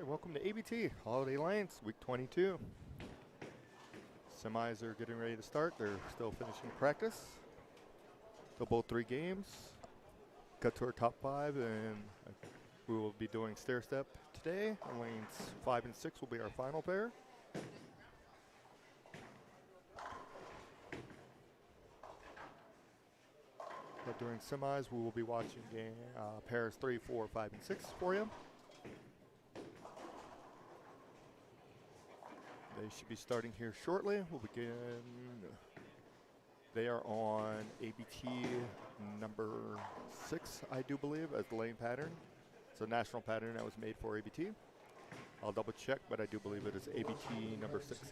Welcome to ABT, Holiday Lanes, week 22. Semis are getting ready to start. They're still finishing practice. Double 3 games. Got to our top 5, and we will be doing stair step today. Lanes 5 and 6 will be our final pair. But during semis, we will be watching pairs 3, 4, 5, and 6 for you. They should be starting here shortly. We'll begin. They are on ABT number 6, I do believe, as the lane pattern. It's a national pattern that was made for ABT. I'll double check, but I do believe it is ABT number 6. Say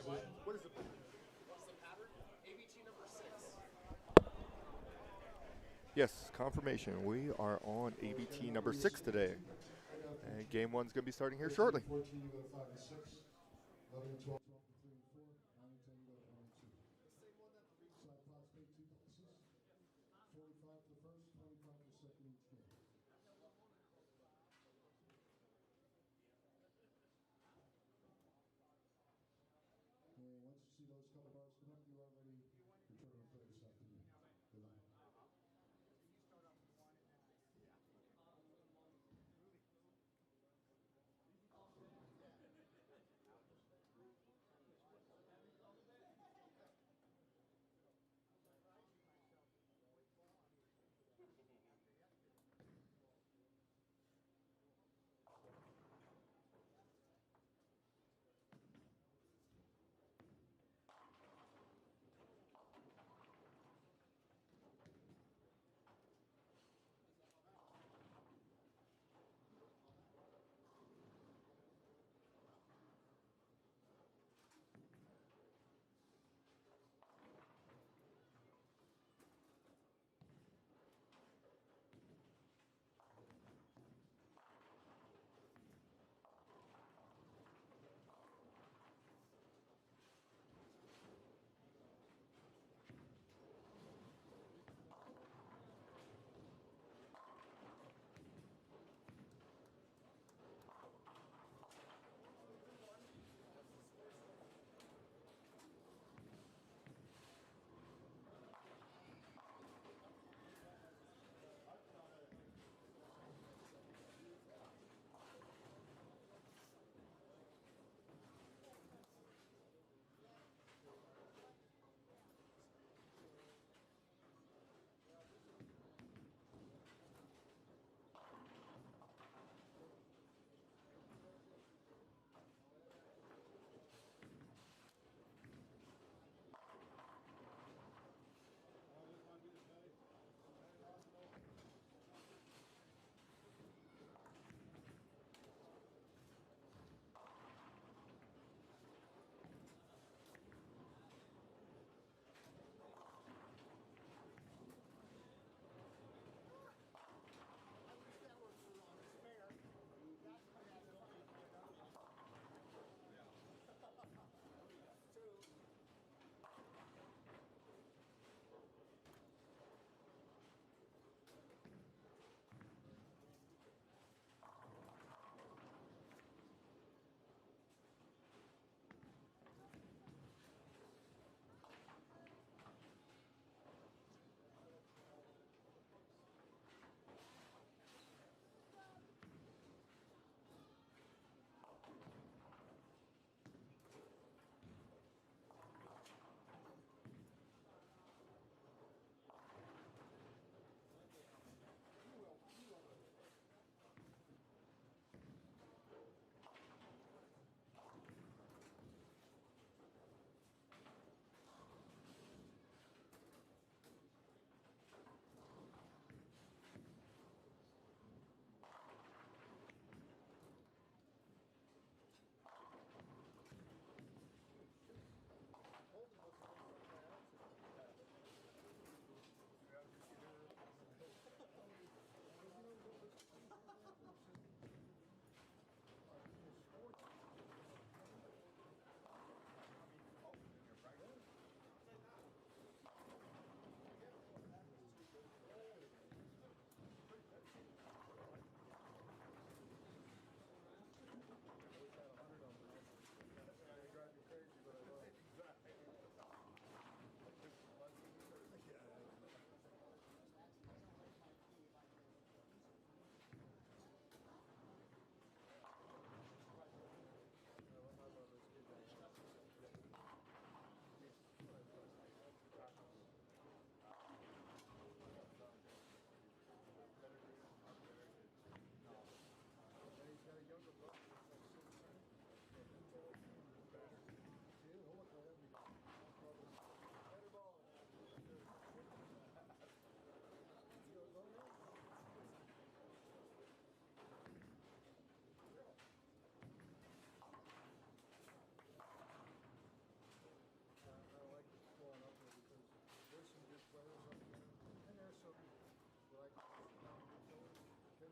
what? What is the pattern? ABT number 6. Yes, confirmation. We are on ABT number 6 today. And game 1's going to be starting here shortly. 14, you go to 5 and 6. 11 and 12, 3 and 4. 9 and 10, you go to 1 and 2. Side pots pay 2 passes. 45 for the first, 25 for the second each game. And once you see those color bars come up, you are ready to turn and play this afternoon. Good luck.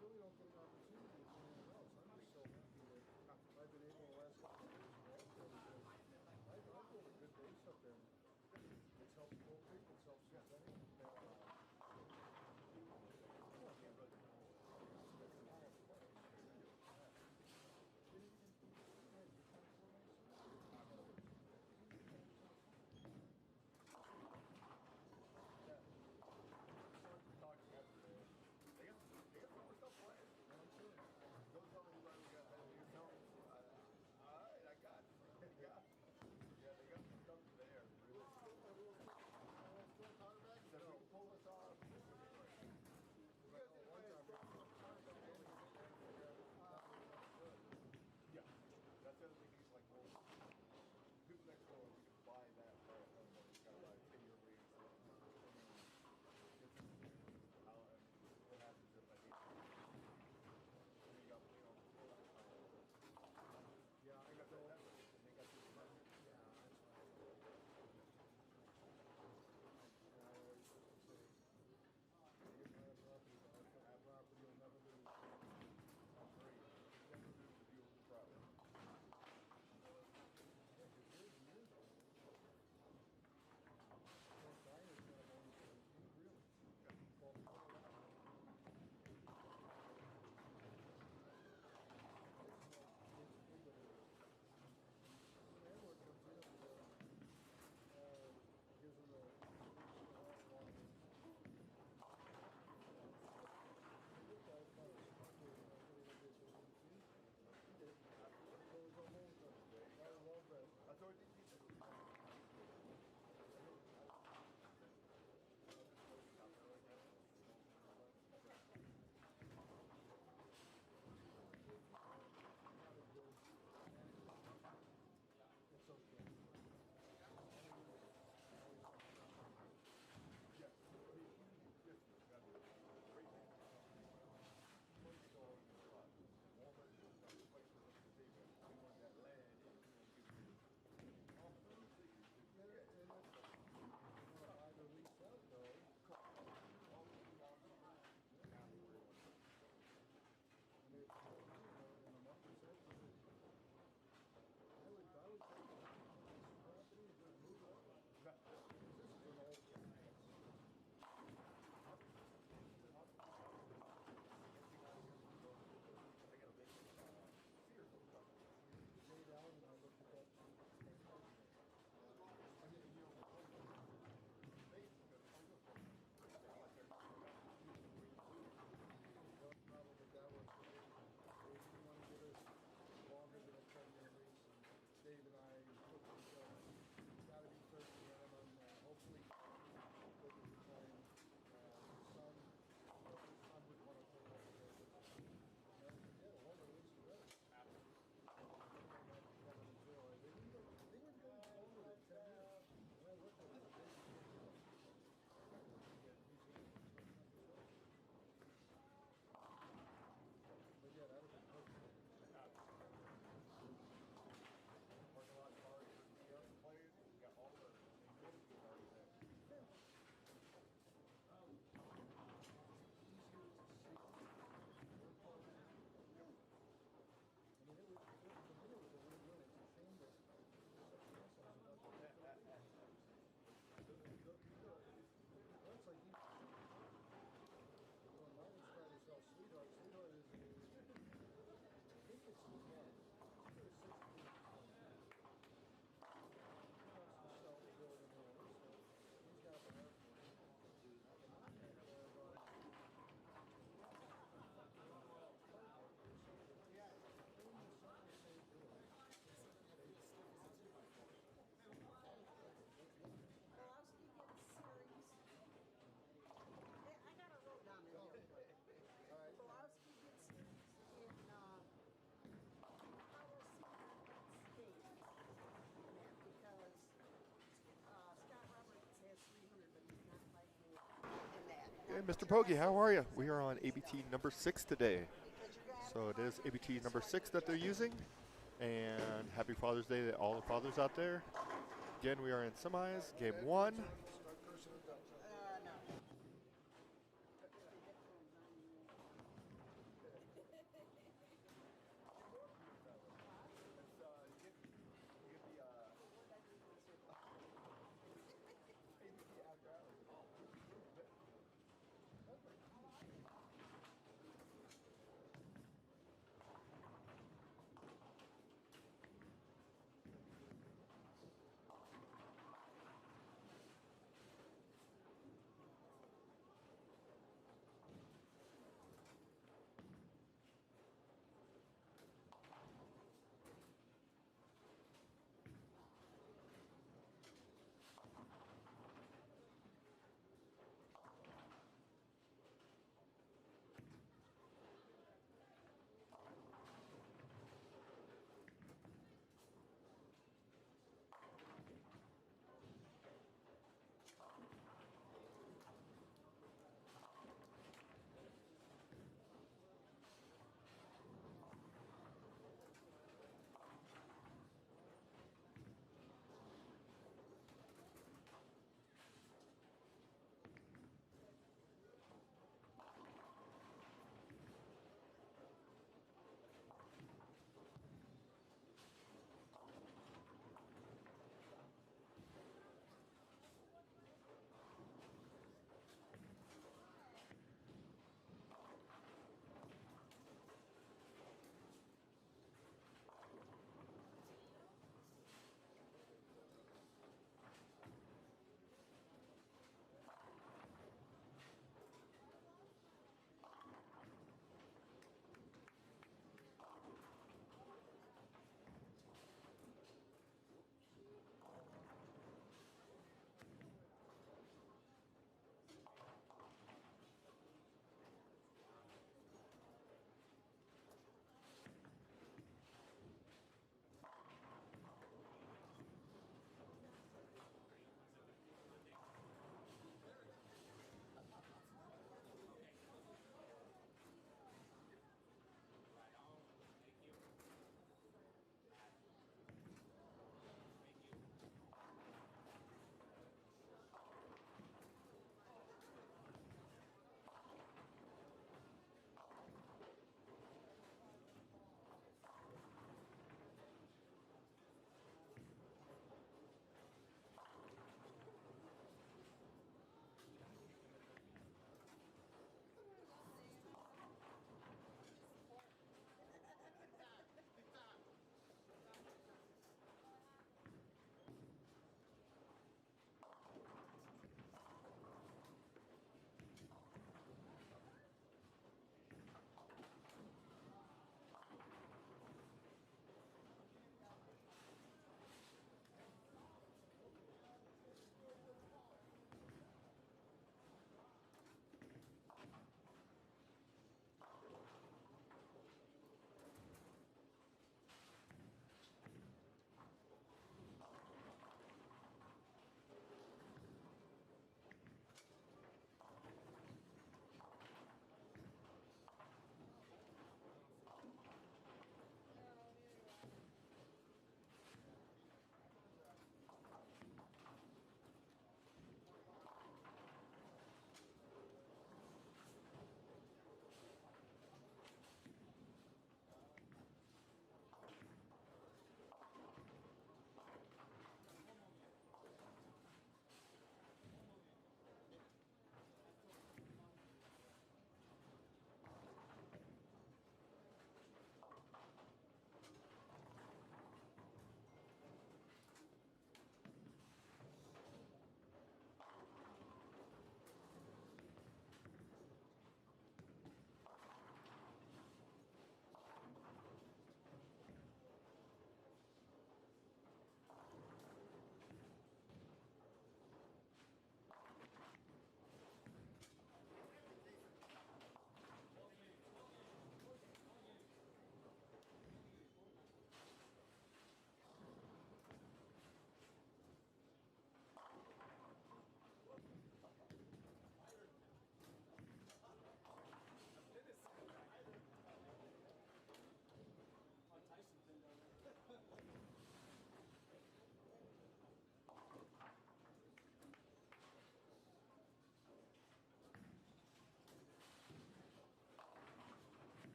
really don't get an opportunity to play anything else. I'm just so happy that I've been able the last couple of years to go because I built a good base up there. It's helped poultry, it's helped synthetic. Hey, Mr. Poggi, how are you? We are on ABT number 6 today. So it is ABT number 6 that they're using. And happy Father's Day to all the fathers out there. Again, we are in semis, game 1.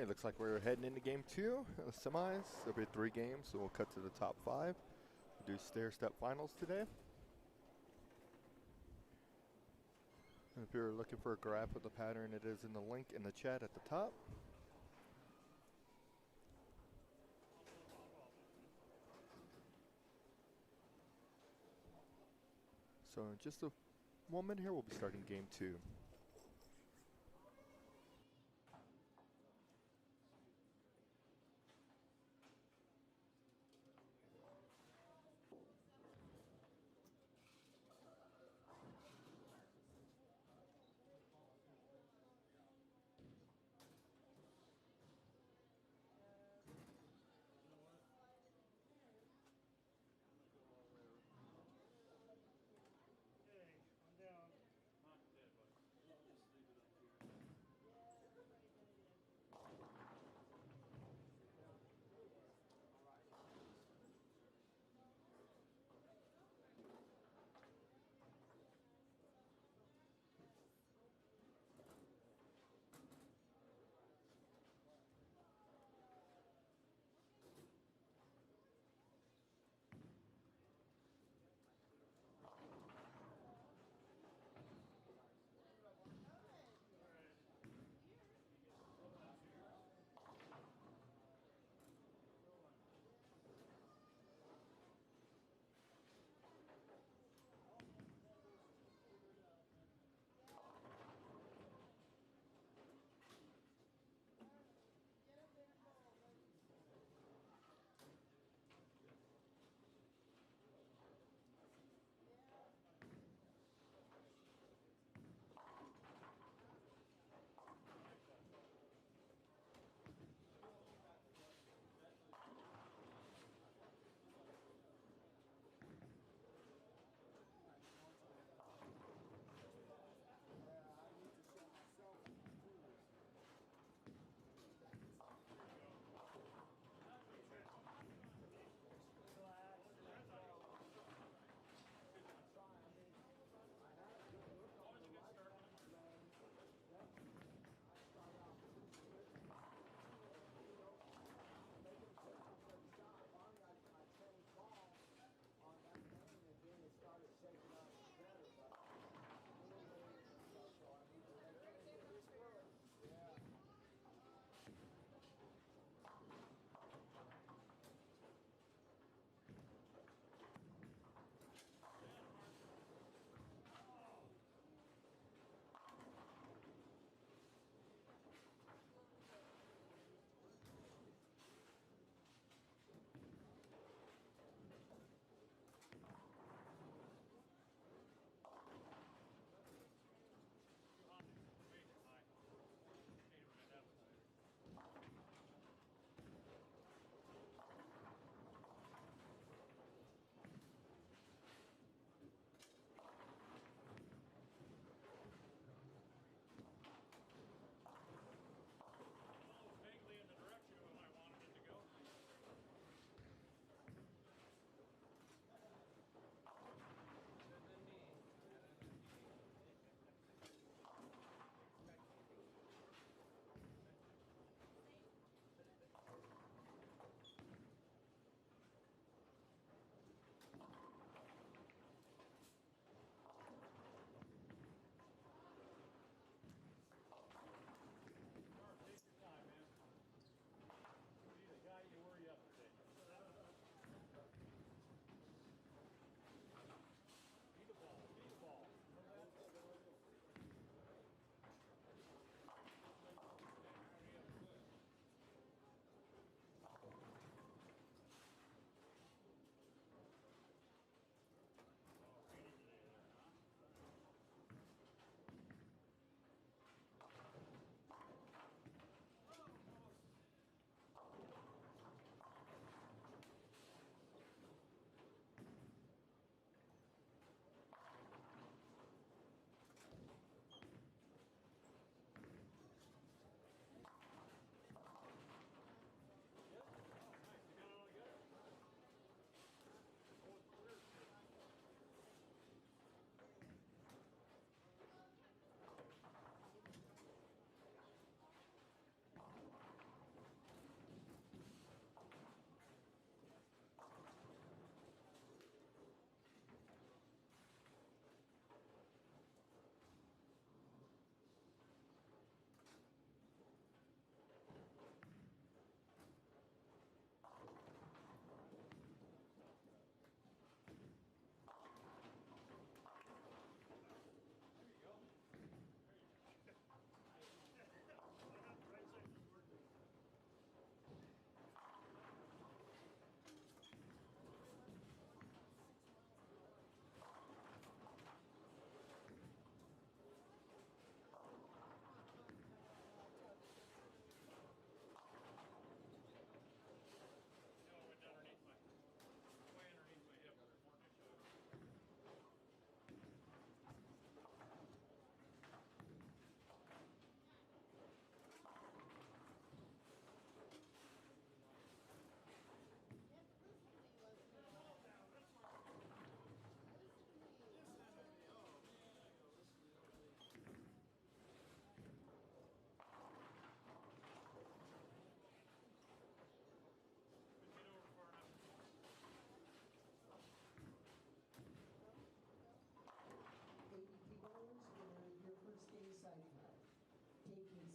Okay, looks like we're heading into game 2 of the semis. There'll be 3 games, so we'll cut to the top 5. We'll do stair-step finals today. And if you're looking for a graph of the pattern, it is in the link in the chat at the top. So in just a moment here, we'll be starting game 2. Hey, I'm down.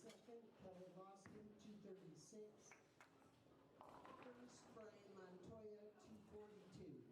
Second, Kelly Lawson, 236. First, Brian Montoya, 242.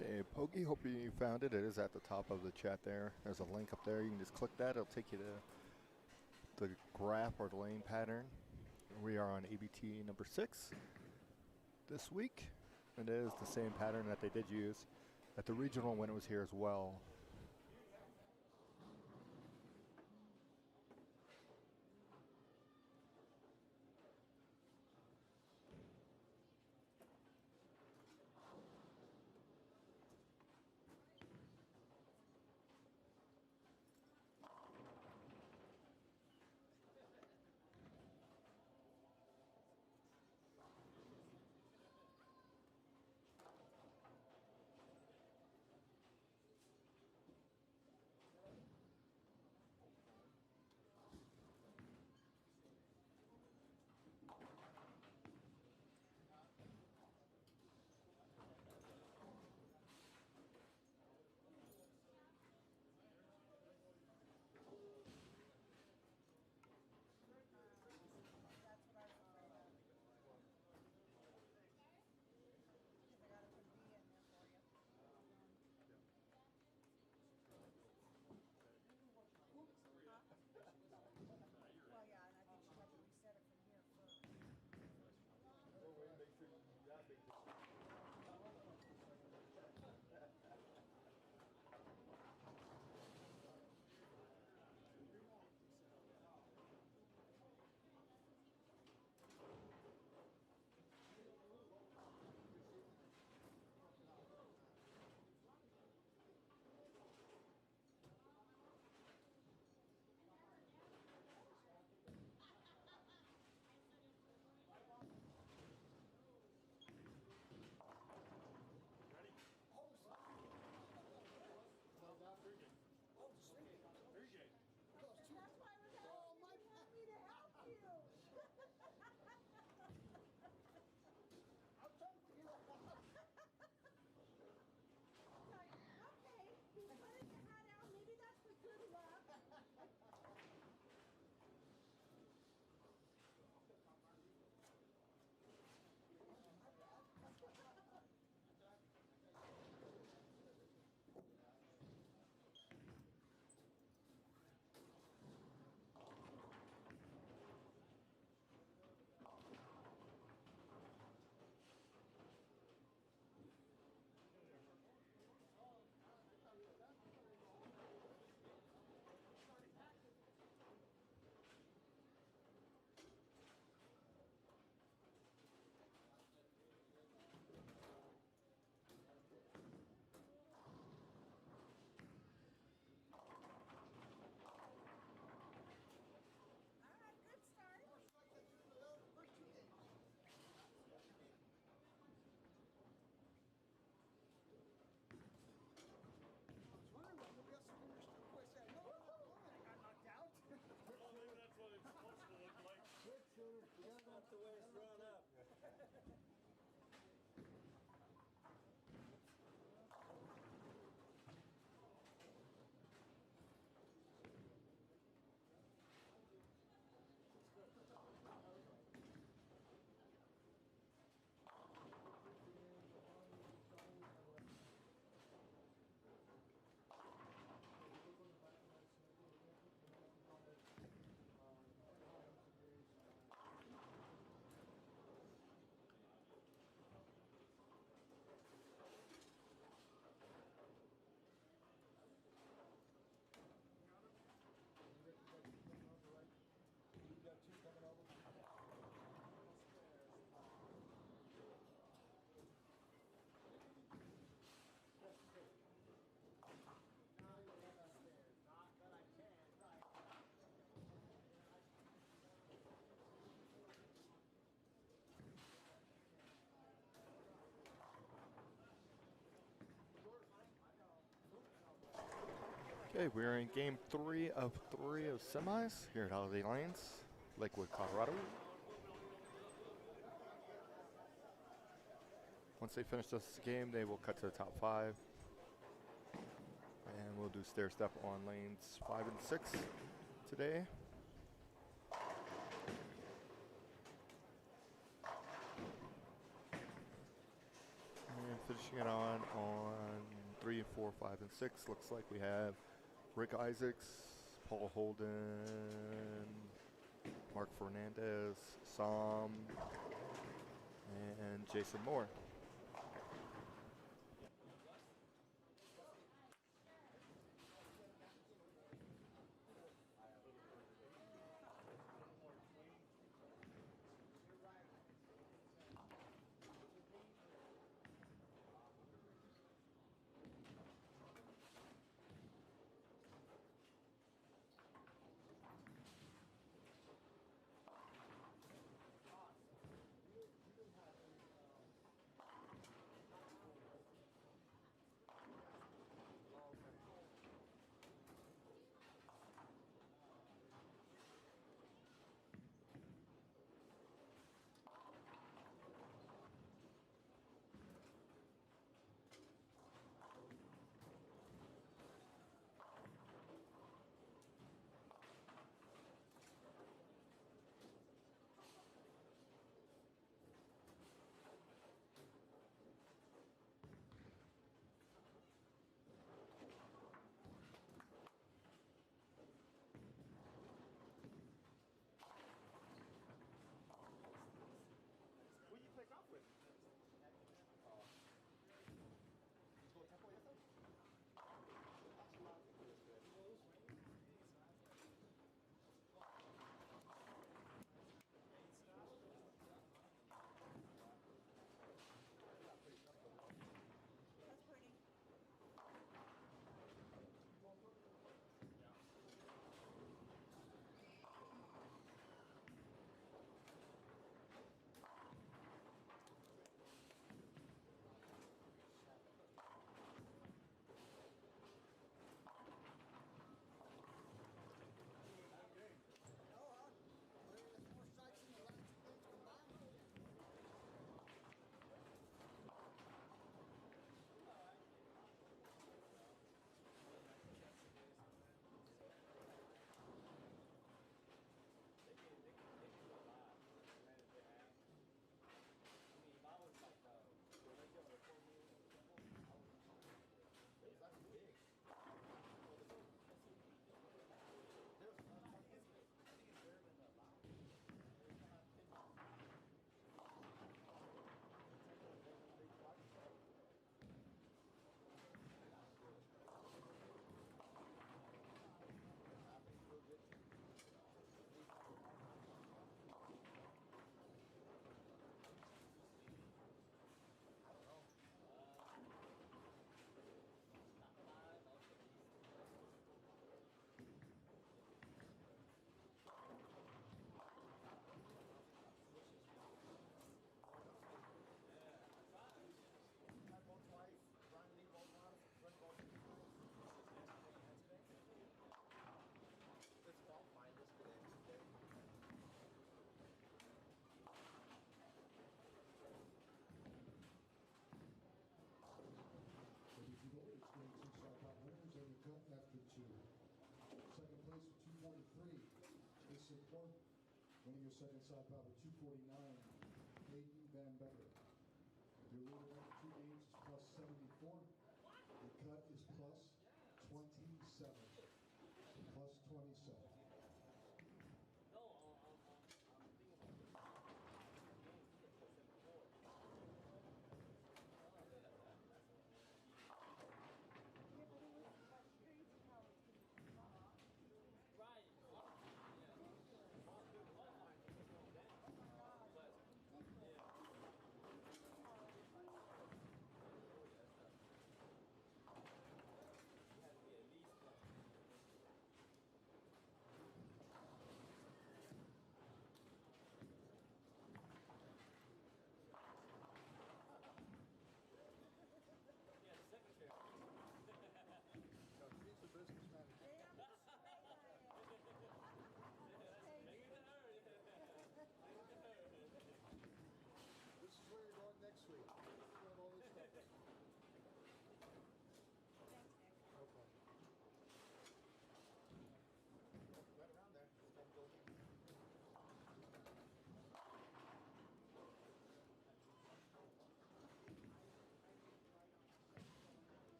Okay, Pokey, hope you found it. It is at the top of the chat there. There's a link up there. You can just click that. It'll take you to the graph or the lane pattern. We are on ABT number 6 this week. It is the same pattern that they did use at the regional when it was here as well. Okay, we're in game 3 of semis here at Holiday Lanes, Lakewood, Colorado. Once they finish this game, they will cut to the top 5. And we'll do stair step on lanes 5 and 6 today. And finishing it on 3, 4, 5, and 6. Looks like we have Rick Isaacs, Paul Holden, Mark Fernandez, Sam, and Jason Moore. ABT gold, it's grade 2 shot top winners and the cut after 2. Second place with 243, Jason Moore. Winning your second side pop with 249, Hayden Van Becker. Your leader after 2 games is plus 74. The cut is plus 27. Plus 27.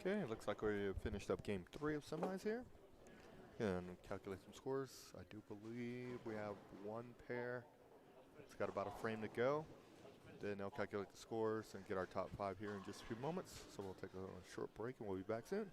Okay, looks like we finished up game 3 of semis here. And calculate some scores. I do believe we have one pair. It's got about a frame to go. Then I'll calculate the scores and get our top 5 here in just a few moments. So we'll take a short break and we'll be back soon.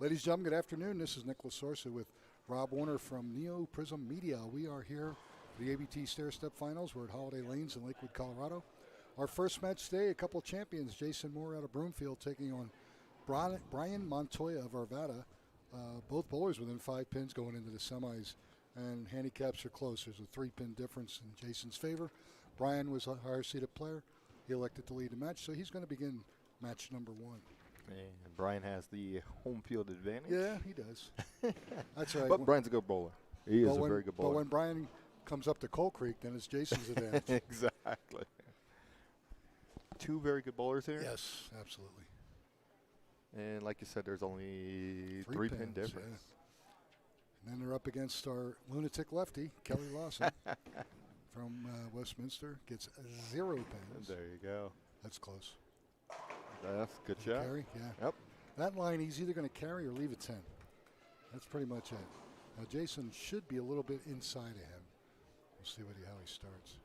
Ladies and gentlemen, good afternoon. This is Nick Lasorsa with Rob Warner from Neo Prism Media. We are here for the ABT Stair Step Finals. We're at Holiday Lanes in Lakewood, Colorado. Our first match today, a couple of champions, Jason Moore out of Broomfield taking on Brian Montoya of Arvada. Both bowlers within 5 pins going into the semis, and handicaps are close. There's a 3-pin difference in Jason's favor. Brian was a higher seeded player. He elected to lead the match, so he's going to begin match number 1. And Brian has the home field advantage. Yeah, he does. That's right. But Brian's a good bowler. He is a very good bowler. But when Brian comes up to Coal Creek, then it's Jason's advantage. Exactly. 2 very good bowlers here. Yes, absolutely. And like you said, there's only 3-pin pins, difference. Yeah. And then they're up against our lunatic lefty, Kelly Lawson from Westminster. Gets 0 pins. There you go. That's close. That's good shot. Carry, yeah. Yep. That line, he's either going to carry or leave a 10. That's pretty much it. Now, Jason should be a little bit inside of him. We'll see how he starts.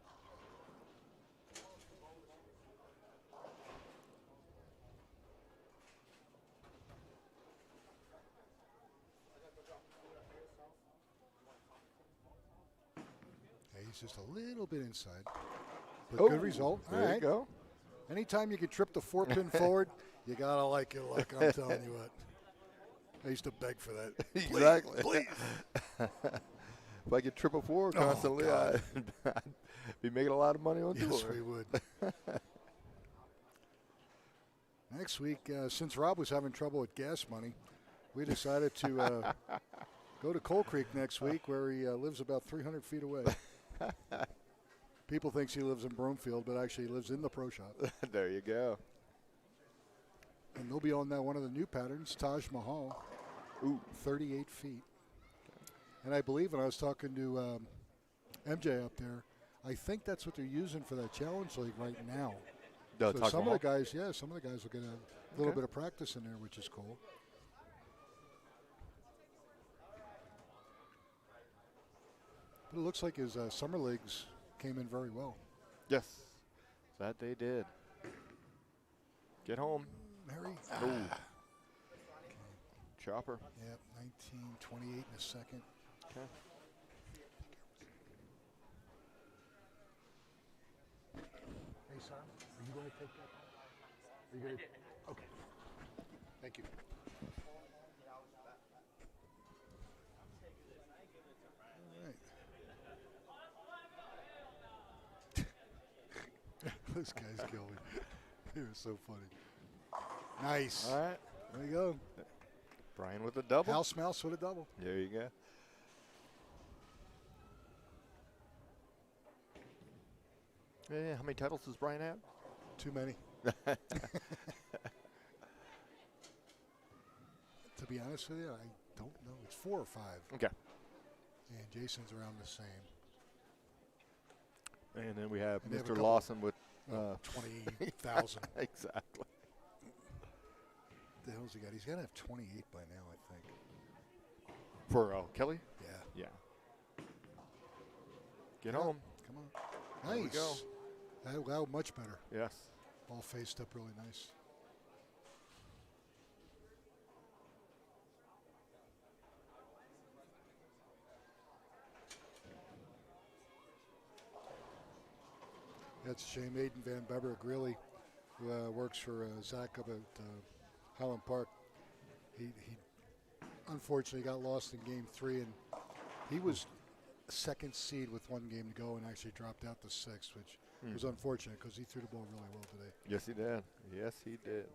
Yeah, he's just a little bit inside. But good result. All There right. you go. Anytime you can trip the 4-pin forward, you got to like it, like I'm telling you what. I used to beg for that. Exactly. Please. If I could triple 4 constantly, God. I'd be making a lot of money on tour. Yes, we would. Next week, since Rob was having trouble with gas money, we decided to go to Coal Creek next week, where he lives about 300 feet away. People thinks he lives in Broomfield, but actually he lives in the pro shop. There you go. And they'll be on that one of the new patterns, Taj Mahal. Ooh. 38 feet. And I believe when I was talking to MJ up there, I think that's what they're using for that Challenge League right now. No, So Taj some Mahal? of the guys will get a little bit of practice in there, which is cool. But it looks like his summer leagues came in very well. Yes, that they did. Get home. Harry? Ooh. Chopper. Yep, 19:28 in a second. Okay. Hey, son, are you going to take that? Are you going to? Okay. Thank you. All right. Those guys kill me. They were so funny. Nice. All right. There you go. Brian with a double. House mouse with a double. There you go. Yeah, how many titles does Brian have? Too many. To be honest with you, I don't know. It's 4 or 5. Okay. And Jason's around the same. And then we have And they have a Mr. couple- Lawson with 20,000. exactly. What the hell's he got? He's got to have 28 by now, I think. For Kelly? Yeah. Yeah. Get home. Come on. There we Nice. go. That much better. Yes. Ball faced up really nice. That's a shame. Aiden Van Beber Greeley, who works for Zach up at Highland Park, he unfortunately got lost in Game 3, and he was second seed with 1 game to go and actually dropped out to 6th, which was unfortunate because he threw the ball really well today. Yes, he did. Yes, he did.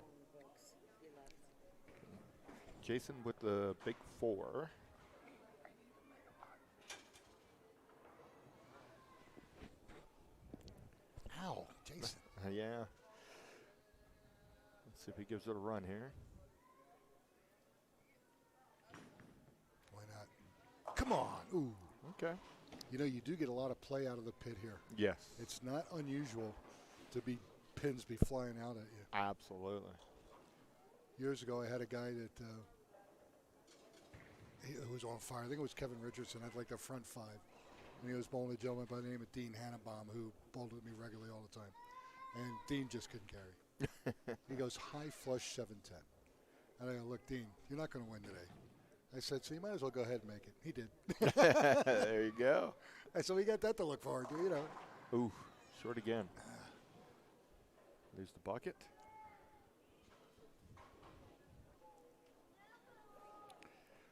Jason with the big 4. Ow, Jason. Yeah. Let's see if he gives it a run here. Why not? Come on. Ooh. Okay. You know, you do get a lot of play out of the pit here. Yes. It's not unusual to be pins be flying out at you. Absolutely. Years ago, I had a guy that who was on fire. I think it was Kevin Richardson. I'd like the front 5. And he was bowling a gentleman by the name of Dean Hannenbaum, who bowled with me regularly all the time. And Dean just couldn't carry. He goes high flush 7-10. And I go, look, Dean, you're not going to win today. I said, so you might as well go ahead and make it. He did. There you go. And so we got that to look forward to, you know. Ooh, short again. There's the bucket.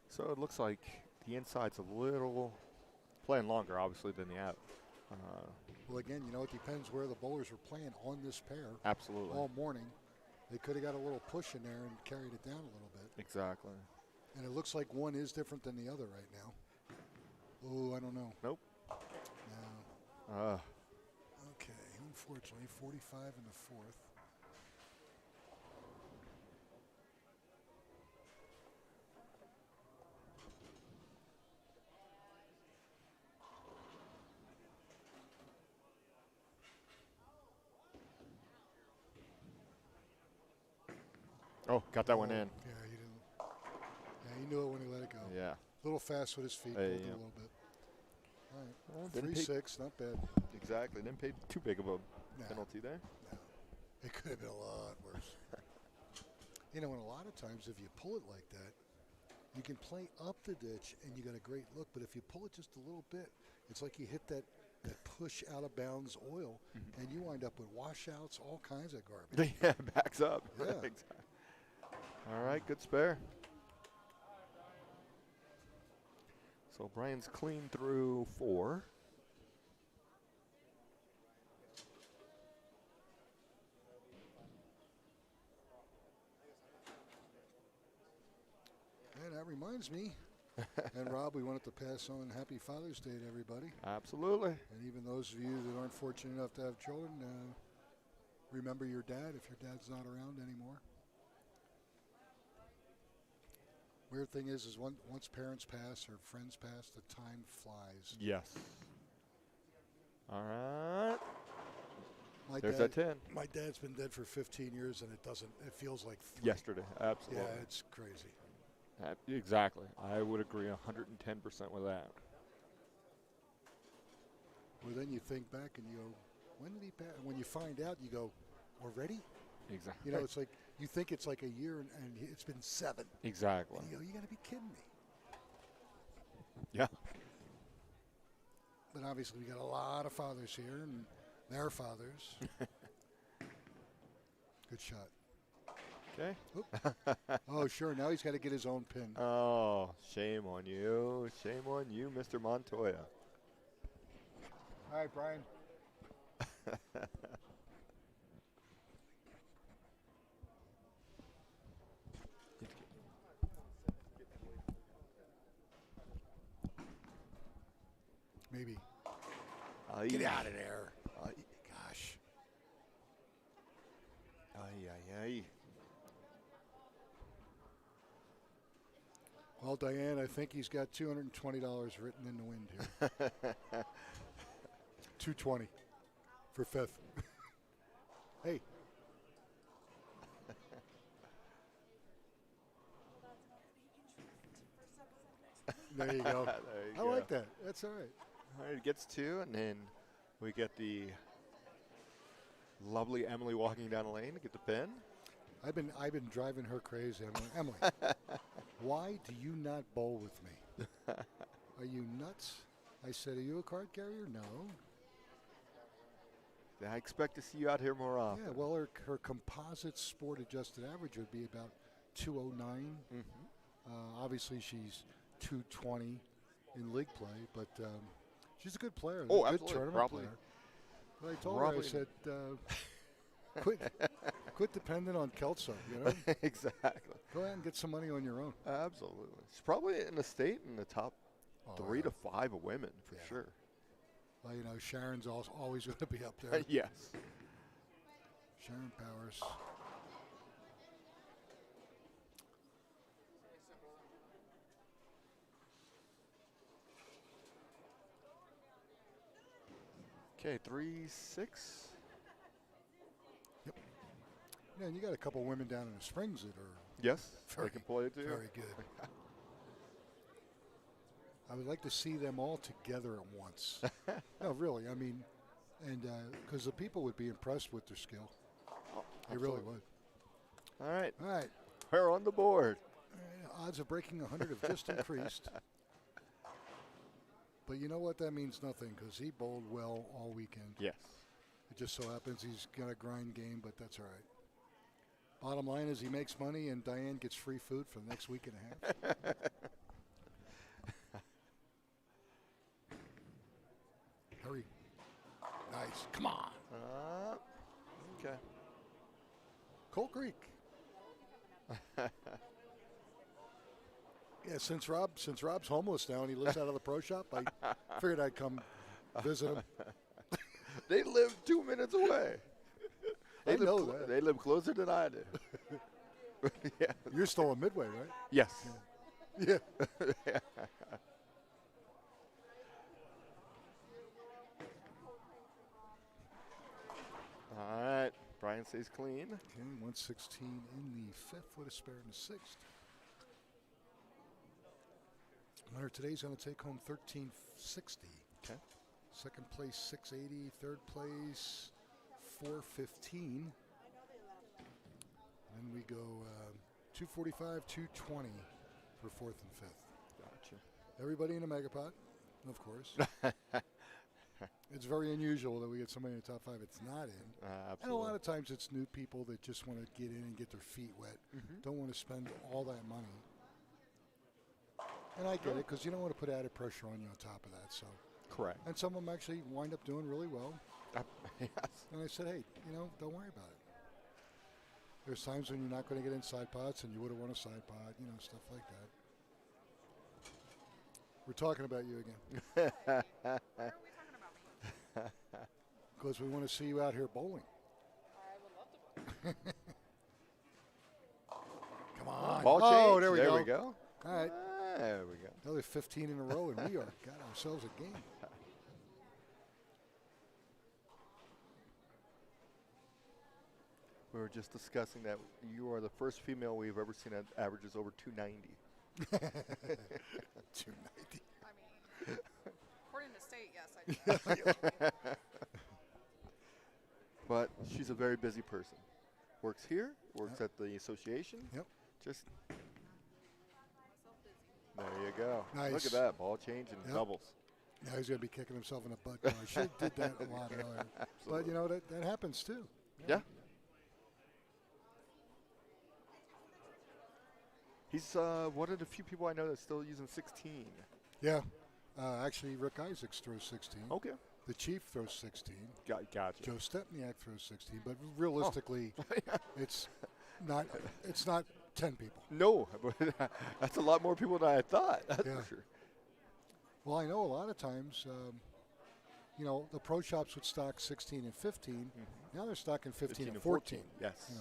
So it looks like the inside's a little playing longer, obviously, than the out. Well, again, you know, it depends where the bowlers were playing on this pair. Absolutely. All morning. They could have got a little push in there and carried it down a little bit. Exactly. And it looks like one is different than the other right now. Oh, I don't know. Nope. No. Okay, unfortunately, 45 in the fourth. Oh, got that one in. Yeah, he didn't. Yeah, he knew it when he let it go. Yeah. A little fast with his feet, Hey, pulled it yeah. a little bit. All right, Well, didn't pay- 3-6, not bad. Exactly. Didn't pay too big of a No. penalty there. No, it could have been a lot worse. You know, and a lot of times if you pull it like that, you can play up the ditch and you got a great look. But if you pull it just a little bit, it's like you hit that push out of bounds oil, and you wind up with washouts, all kinds of garbage. Yeah, backs up. Yeah. Exactly. All right, good spare. So Brian's clean through 4. And that reminds me, and Rob, we wanted to pass on Happy Father's Day to everybody. Absolutely. And even those of you that aren't fortunate enough to have children, remember your dad if your dad's not around anymore. Weird thing is once parents pass or friends pass, the time flies. Yes. All right. There's Dad, that 10. My dad's been dead for 15 years, and it feels like 3. Yesterday. Absolutely. Yeah, it's crazy. Exactly. I would agree 110% with that. Well, then you think back and you go, when did he pass? And when you find out, you go, already? Exactly. You know, it's like you think it's like a year, and it's been 7. Exactly. And you go, you got to be kidding me. Yeah. But obviously, we got a lot of fathers here, and their fathers. Good shot. Okay. Oh, sure. Now he's got to get his own pin. Oh, shame on you. Shame on you, Mr. Montoya. All right, Brian. Maybe. Get out of there. Gosh. Ay. Well, Diane, I think he's got $220 written in the wind here. 220 for 5th. Hey. There you go. There you I go. like that. That's all right. All right, it gets 2, and then we get the lovely Emily walking down the lane to get the pin. I've been driving her crazy. Emily, why do you not bowl with me? Are you nuts? I said, are you a card carrier? No. I expect to see you out here more often. Yeah, well, her composite sport adjusted average would be about 209. Obviously, she's 220 in league play, but she's a good player. Oh, good absolutely. tournament Probably. player. But I told her, I said, quit depending on Kelso, you know? Exactly. Go out and get some money on your own. Absolutely. She's probably in the state in the top 3 to 5 of women, for sure. Well, you know, Sharon's always going to be up there. Yes. Sharon Powers. Okay, 3-6. Yep. Yeah, and you got a couple women down in the Springs that are Yes, very, they can play it too. very good. I would like to see them all together at once. No, really. I mean, and because the people would be impressed with their skill. They really would. All right. All right. We're on the board. Odds of breaking 100 have just increased. But you know what? That means nothing because he bowled well all weekend. Yes. It just so happens he's got a grind game, but that's all right. Bottom line is he makes money and Diane gets free food for the next week and a half. Hurry. Nice. Come on. Okay. Cold Creek. Yeah, since Rob's homeless now and he lives out of the pro shop, I figured I'd come visit him. They live 2 minutes away. I know that. They live closer than I do. Yeah. You're still in Midway, right? Yes. Yeah. All right. Brian stays clean. Okay, 116 in the fifth with a spare in the sixth. Winner today's going to take home $1,360. Okay. Second place 680. Third place 415. Then we go 245, 220 for fourth and fifth. Gotcha. Everybody in a megapot, of course. It's very unusual that we get somebody in the top five. It's not in. Absolutely. And a lot of times it's new people that just want to get in and get their feet wet. Don't want to spend all that money. And I get it because you don't want to put added pressure on you on top of that. So. Correct. And some of them actually wind up doing really well. Yes. And I said, hey, don't worry about it. There's times when you're not going to get inside pods and you would have won a side pod, stuff like that. We're talking about you again. Why are we talking about me? Because we want to see you out here bowling. I would love to bowl. Come on. Ball change. Oh, there we there go. we go. All right. There we go. Another 15 in a row, and we got ourselves a game. We were just discussing that you are the first female we've ever seen that averages over 290. 290. I mean, according to state, yes, I do. But she's a very busy person. Works here, works at the association. Yep. Just Myself busy. there you go. Nice. Look at that ball change and Yep. doubles. Now he's going to be kicking himself in the butt. I should have did that a lot earlier. But, that happens too. Yeah. He's one of the few people I know that's still using 16. Yeah. Actually, Rick Isaacs throws 16. Okay. The Chief throws 16. Gotcha. Joe Stepniak throws 16. But realistically, it's not 10 people. No, but that's a lot more people than I thought. That's Yeah. for sure. Well, I know a lot of times, the pro shops would stock 16 and 15. Now they're stocking 15 and 14. Yes. Same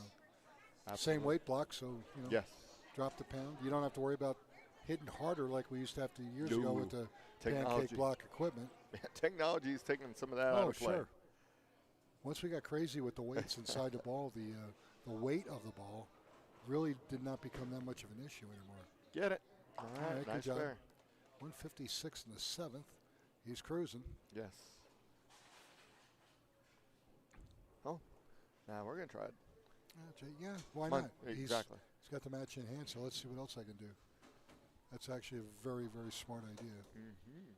Absolutely. weight block, so, Yes. drop the pound. You don't have to worry about hitting harder like we used to have to years ago No. with the Technology. pancake block equipment. Technology is taking some of that out Oh, of play. sure. Once we got crazy with the weights inside the ball, the weight of the ball really did not become that much of an issue anymore. Get it. All All right. right, good Nice job. fair. 156 in the seventh. He's cruising. Yes. Oh, now we're going to try it. Yeah, why Come on. not? Exactly. He's got the match in hand, so let's see what else I can do. That's actually a very, very smart idea. Mm-hmm.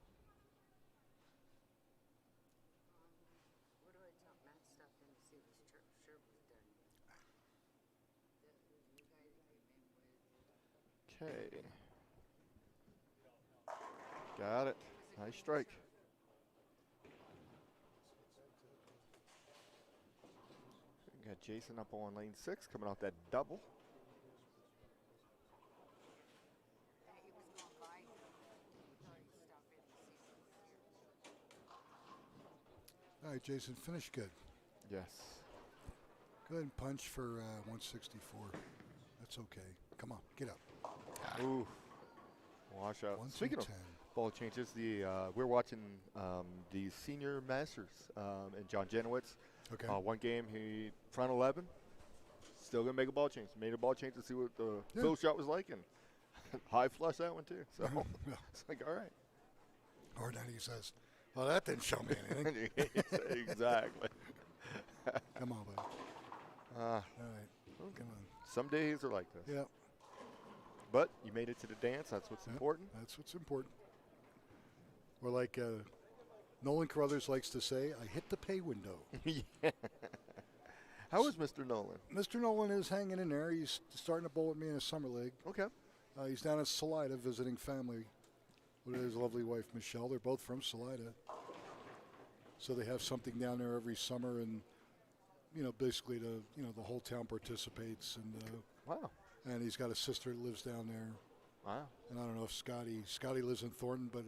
What do I tell Matt stopped in to see if his shirt was done? The guy that came in with. Okay. Got it. Nice strike. We got Jason up on lane 6, coming off that double. He was going by him. He thought he'd stop in to see if he was here. All right, Jason, finish good. Yes. Go ahead and punch for 164. That's okay. Come on, get up. Ooh. Wash out. 1 Speaking of 10. ball changes, we're watching the senior masters and John Janowitz. Okay. One game, he front 11, still gonna make a ball change. Made a ball change to see what the fill shot was like, and high flush that one too. So Yeah. it's like, all right. Or then he says, well, that didn't show me anything. Exactly. Come on, buddy. Uh, All right. Come on. some days are like this. Yep. But you made it to the dance. That's what's Yep, important. That's what's important. Or like Nolan Carruthers likes to say, I hit the pay window. Yeah. How is Mr. Nolan? Mr. Nolan is hanging in there. He's starting to bowl with me in a summer league. Okay. He's down in Salida visiting family with his lovely wife, Michelle. They're both from Salida. So they have something down there every summer, and, basically the whole town participates. And Wow. and he's got a sister that lives down there. Wow. And I don't know if Scotty lives in Thornton, but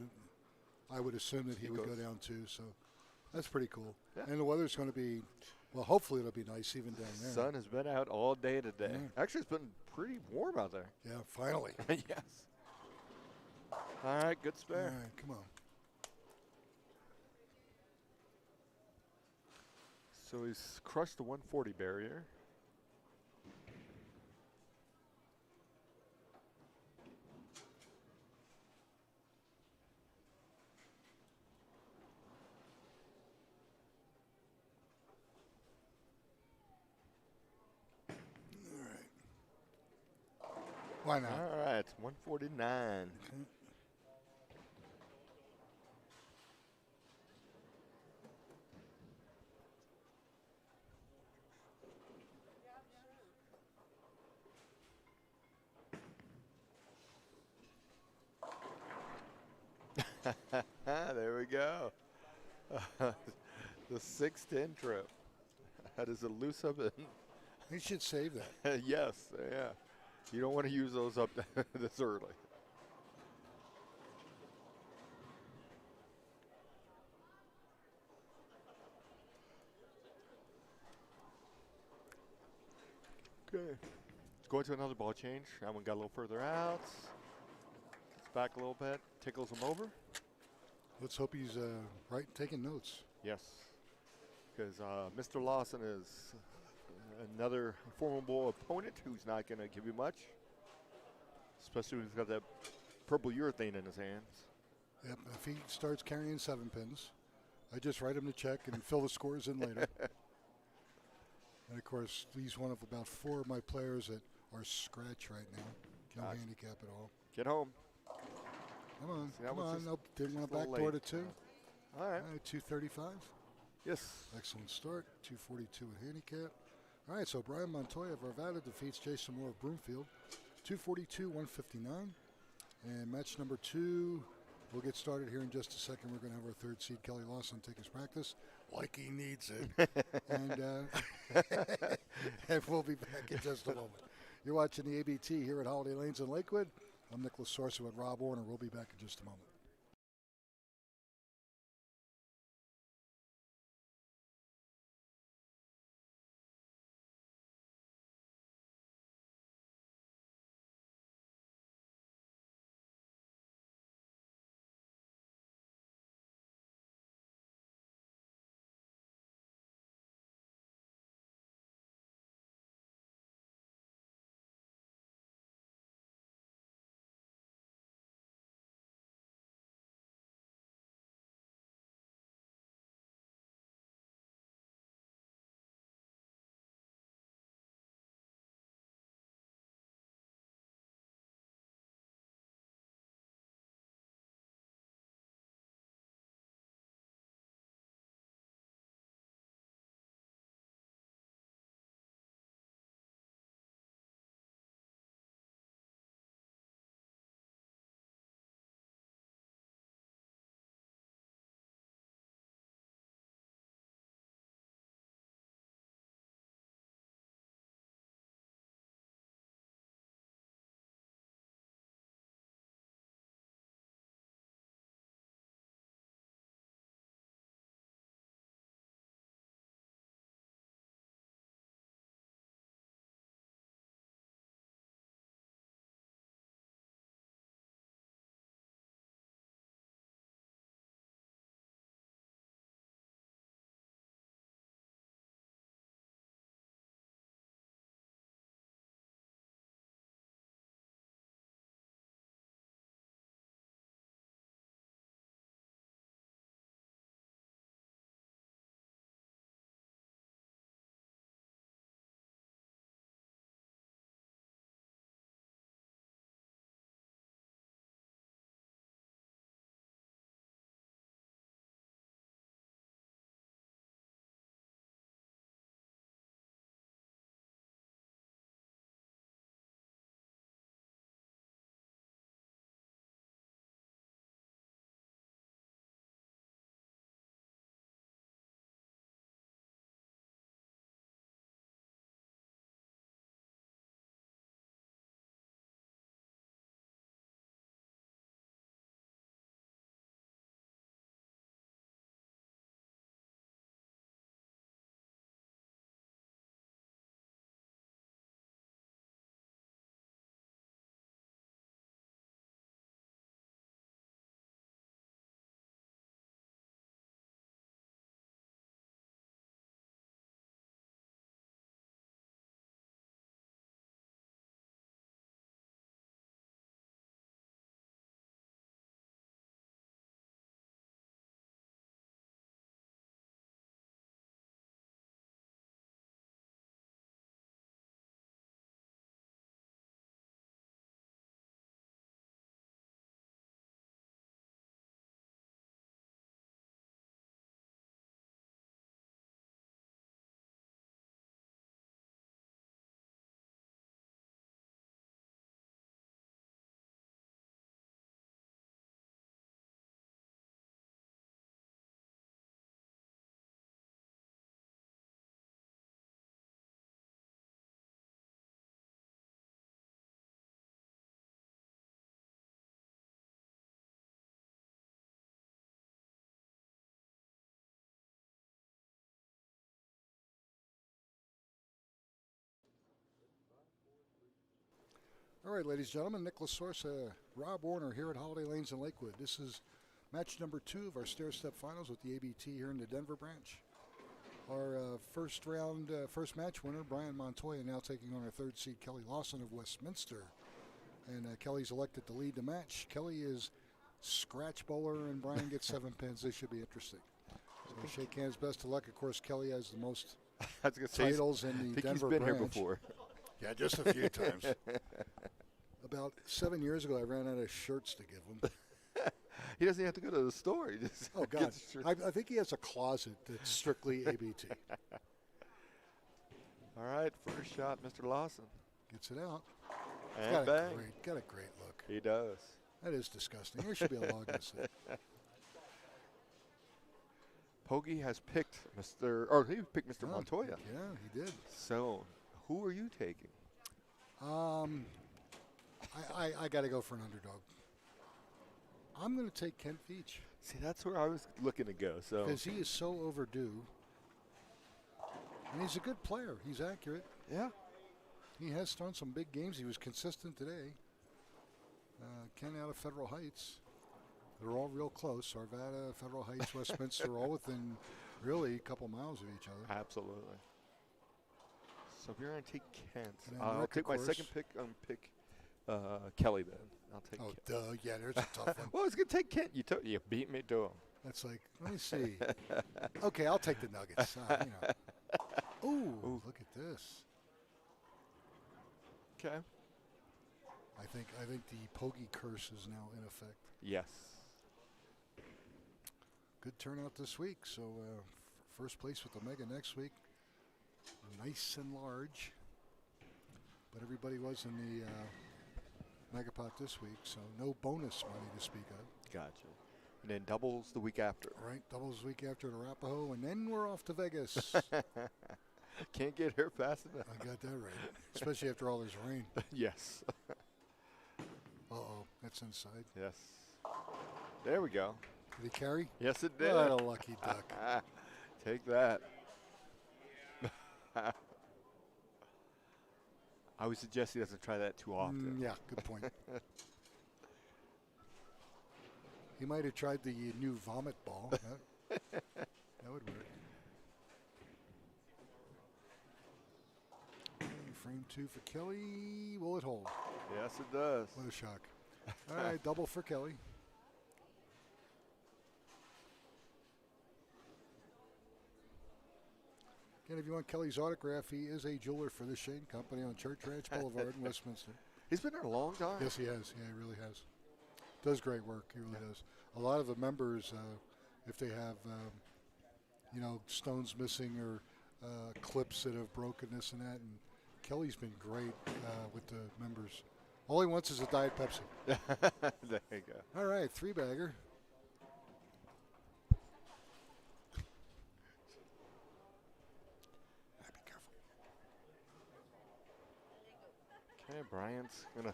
I would assume that he would go down too. So that's pretty cool. Yeah. And the weather's going to be, well, hopefully it'll be nice even down there. Sun has been out all day today. Yeah. Actually, it's been pretty warm out there. Yeah, finally. Yes. All right, good All spare. right, come on. So he's crushed the 140 barrier. Why not? All right, it's 149. Okay. There we go. The 610 trip. That is elusive and He should save that. yes, yeah. You don't want to use those up this early. Okay. Let's go into another ball change. That one got a little further out. Gets back a little bit. Tickles him over. Let's hope he's taking notes. Yes. Because Mr. Lawson is another formidable opponent who's not going to give you much. Especially when he's got that purple urethane in his hands. Yep. If he starts carrying 7 pins, I just write him the check and fill the scores in later. And of course, he's one of about 4 of my players that are scratch right now. No Gotcha. handicap at all. Get home. Come on, See, that come was on. just Nope, didn't want to a little backdoor to late. 2. All right. All right, 235. Yes. Excellent start. 242 with handicap. All right, so Brian Montoya of Arvada defeats Jason Moore of Broomfield. 242, 159. And match number 2, we'll get started here in just a second. We're going to have our 3rd seed, Kelly Lawson, take his practice like he needs it. and we'll be back in just a moment. You're watching the ABT here at Holiday Lanes in Lakewood. I'm Nicholas Sorso with Rob Warner. We'll be back in just a moment. All right, ladies and gentlemen, Nicholas Sorsa, Rob Warner here at Holiday Lanes in Lakewood. This is match number 2 of our stair-step finals with the ABT here in the Denver branch. Our first match winner, Brian Montoya, now taking on our 3rd seed, Kelly Lawson of Westminster. And Kelly's elected to lead the match. Kelly is scratch bowler, and Brian gets 7 pins. This should be interesting. So shake hands, best of luck. Of course, Kelly has the most titles in the Denver he's been branch. here before. Yeah, just a few times. About 7 years ago, I ran out of shirts to give him. He doesn't have to go to the store. He just Oh, God. I think he has a closet that's strictly ABT. All right, first shot, Mr. Lawson. Gets it out. And bang. Got a great look. He does. That is disgusting. There should be a log in the set. Pogie has picked Mr. Montoya. Yeah, he did. So, who are you taking? I got to go for an underdog. I'm going to take Kent Veach. See, that's where I was looking to go. So because he is so overdue. And he's a good player. He's accurate. yeah. He has thrown some big games. He was consistent today. Ken out of Federal Heights. They're all real close. Arvada, Federal Heights, Westminster, all within really a couple miles of each other. Absolutely. So if you're going to take Kent, And then I'll Rick, take of my course. second pick. Pick Kelly then. I'll take. Oh, Kent. duh. Yeah, there's a tough one. Well, I was going to take Kent. You beat me to him. That's like, let me see. Okay, I'll take the Nuggets. Ooh, look at this. Okay. I think the Pogie curse is now in effect. Yes. Good turnout this week. So first place with the Mega next week. Nice and large. But everybody was in the Mega Pot this week, so no bonus money to speak of. Gotcha. And then doubles the week after. Right, doubles week after at Arapahoe, and then we're off to Vegas. Can't get here fast enough. I got that right, especially after all this rain. Yes. Uh-oh, that's inside. Yes. There we go. Did he carry? Yes, it did. What a lucky duck. Take that. I would suggest he doesn't try that too often. Yeah, good point. He might have tried the new vomit ball. That would work. Okay, frame 2 for Kelly. Will it hold? Yes, it does. What a shock. All right, double for Kelly. Again, if you want Kelly's autograph, he is a jeweler for the Shane Company on Church Ranch Boulevard in Westminster. He's been there a long time. Yes, he has. Yeah, he really has. Does great work. He really does. A lot of the members, if they have, stones missing or clips that have broken this and that, and Kelly's been great with the members. All he wants is a Diet Pepsi. There you go. All right, 3-bagger. Be careful. Okay, Brian's going to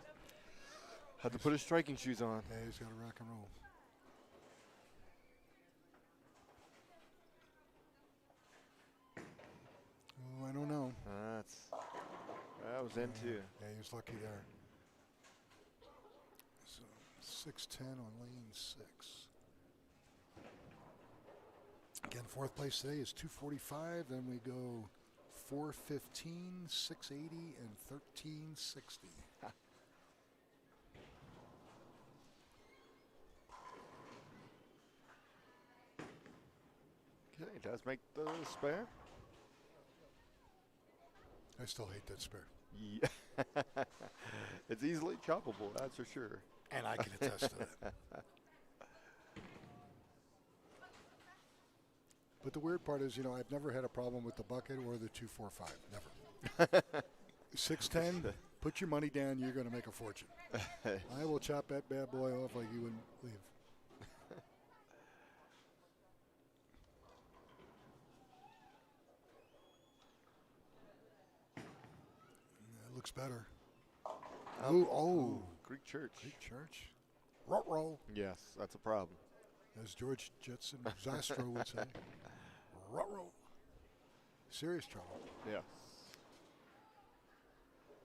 have to put his striking shoes on. Yeah, he's got to rock and roll. Oh, I don't know. That was in too. Yeah, he was lucky there. So 610 on lane 6. Again, 4th place today is 245. Then we go 415, 680, and 1360. Okay, does make the spare. I still hate that spare. Yeah. It's easily choppable, that's for sure. And I can attest to that. But the weird part is, I've never had a problem with the bucket or the 245. Never. 610, put your money down, you're going to make a fortune. I will chop that bad boy off like you wouldn't leave. That looks better. Oh. Greek Church. Greek Church. Ruh-roh, Yes, that's a problem. as George Jetson Zastro would say. Ruh-roh. Serious trouble. Yes.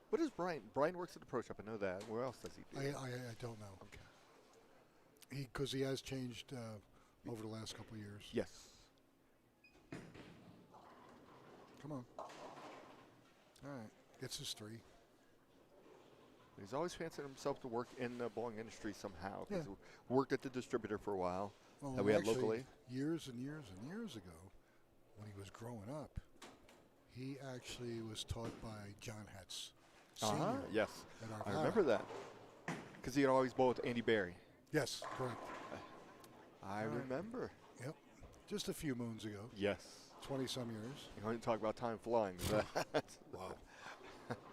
What does Brian? Brian works at the pro shop. I know that. Where else does he do? I don't know. Okay. Because he has changed over the last couple of years. Yes. Come on. All right. Gets his 3. He's always fancied himself to work in the bowling industry somehow. Yeah. He's worked at the distributor for a while Well, that we had actually, locally. years and years and years ago, when he was growing up, he actually was taught by John Hetz, Senior. Yes. At I Arvada. remember that. Because he had always bowled with Andy Barry. Yes, correct. I All right. remember. Yep. Just a few moons ago, Yes. 20-some years. You want to talk about time flying. Wow.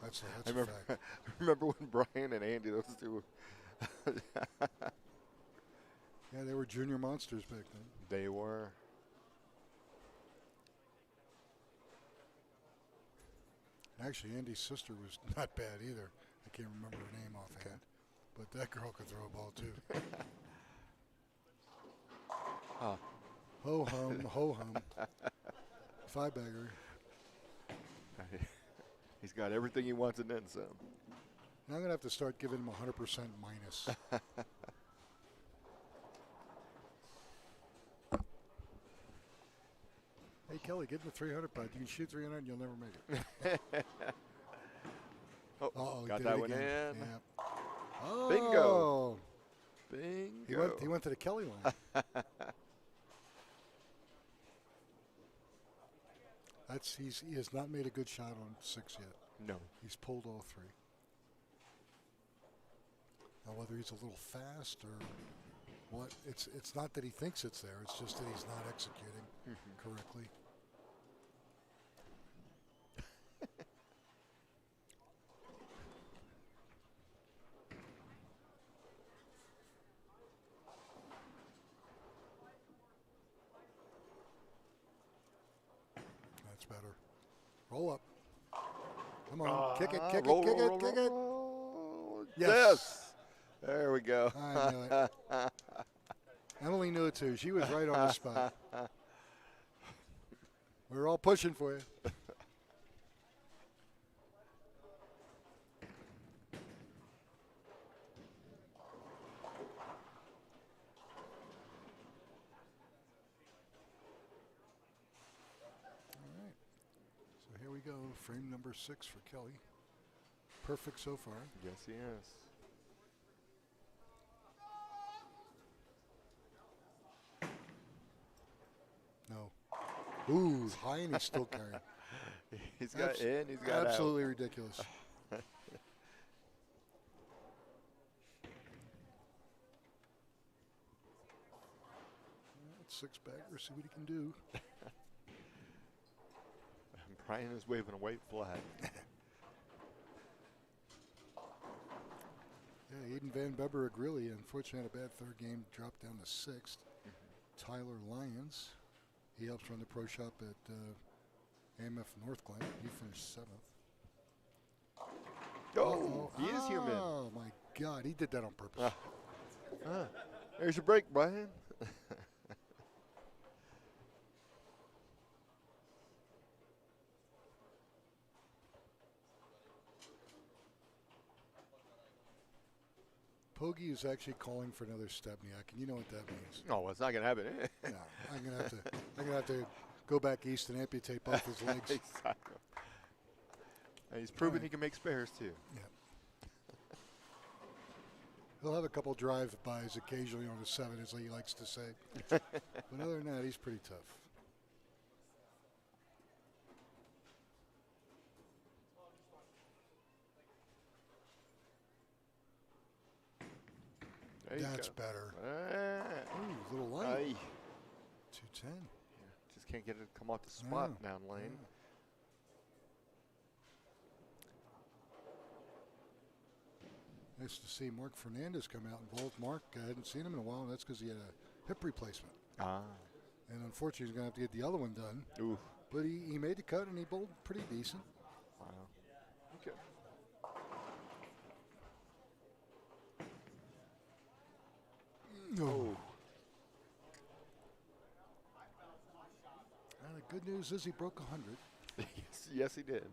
That's I a remember, fact. I remember when Brian and Andy, those two, Yeah, they were junior monsters back then. they were. Actually, Andy's sister was not bad either. I can't remember her name offhand. But that girl could throw a ball, too. Ah. Ho hum, ho hum. 5-bagger. He's got everything he wants and then some. Now I'm going to have to start giving him 100% minus. Hey, Kelly, get him a 300 putt. You can shoot 300 and you'll never make it. Oh, Uh-oh, he got did that it one again. in. Yeah. Oh. Bingo. Bingo. He went to the Kelly line. He has not made a good shot on 6 yet. No. He's pulled all 3. Now whether he's a little fast or what, it's not that he thinks it's there. It's just that he's not executing correctly. That's better. Roll up. Come on, kick it, kick roll, it, kick roll, it, kick roll, it. roll. Yes. There we go. I knew it. Emily knew it too. She was right on the spot. We were all pushing for you. All right. So here we go. Frame number 6 for Kelly. Perfect so far. Yes, he is. No. Ooh, high and he's still carrying. He's got in, he's got absolutely ridiculous. That's 6-bagger. See what he can do. out. Brian is waving a white flag. Yeah, Aiden Van Beber Agrilli, unfortunately, had a bad 3rd game, dropped down to 6th. Tyler Lyons, he helps run the pro shop at AMF North Glen. He finished 7th. Oh, he is human. Oh, my God. He did that on purpose. There's your break, Brian. Pogie is actually calling for another Stepniak, and you know what that means. Oh, well, it's not going to happen. No, I'm gonna have to go back east and amputate both his legs. Exactly. And he's proven he can make spares, too. Yeah. He'll have a couple drive-bys occasionally on the 7, as he likes to say. But other than that, he's pretty tough. There you That's go. better. Ah. Ooh, little light. Aye. 210. Just can't get it to come off the spot No. down lane. Nice to see Mark Fernandez come out and bowl. Mark, I hadn't seen him in a while, and that's because he had a hip replacement. Ah. And unfortunately, he's going to have to get the other one done. Ooh. But he made the cut, and he bowled pretty decent. Wow. Okay. No. And the good news is he broke 100. Yes, he did.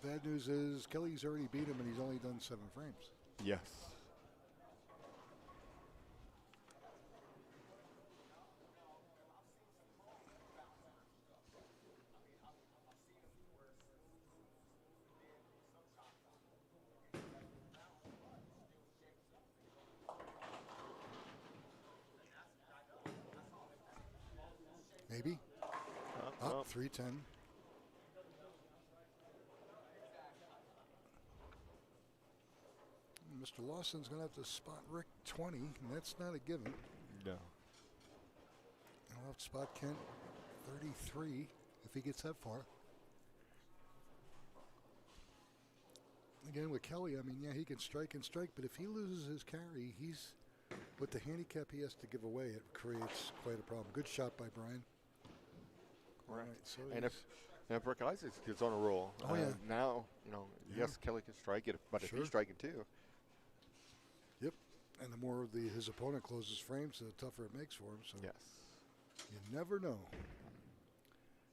The The bad news is Kelly's already beat him, and he's only done 7 frames. Yes. Maybe. Oh, Up 310. Mr. Lawson's going to have to spot Rick 20, and that's not a given. no. He'll have to spot Kent 33 if he gets that far. Again, with Kelly, I mean, yeah, he can strike and strike, but if he loses his carry, he's, with the handicap he has to give away, it creates quite a problem. Good shot by Brian. All Right. right, so And if Rick Isaacs gets on a roll, Oh, yeah. now, Yeah. yes, Kelly can strike it, but if Sure. he's striking too. Yep, and the more his opponent closes frames, the tougher it makes for him. So Yes. you never know.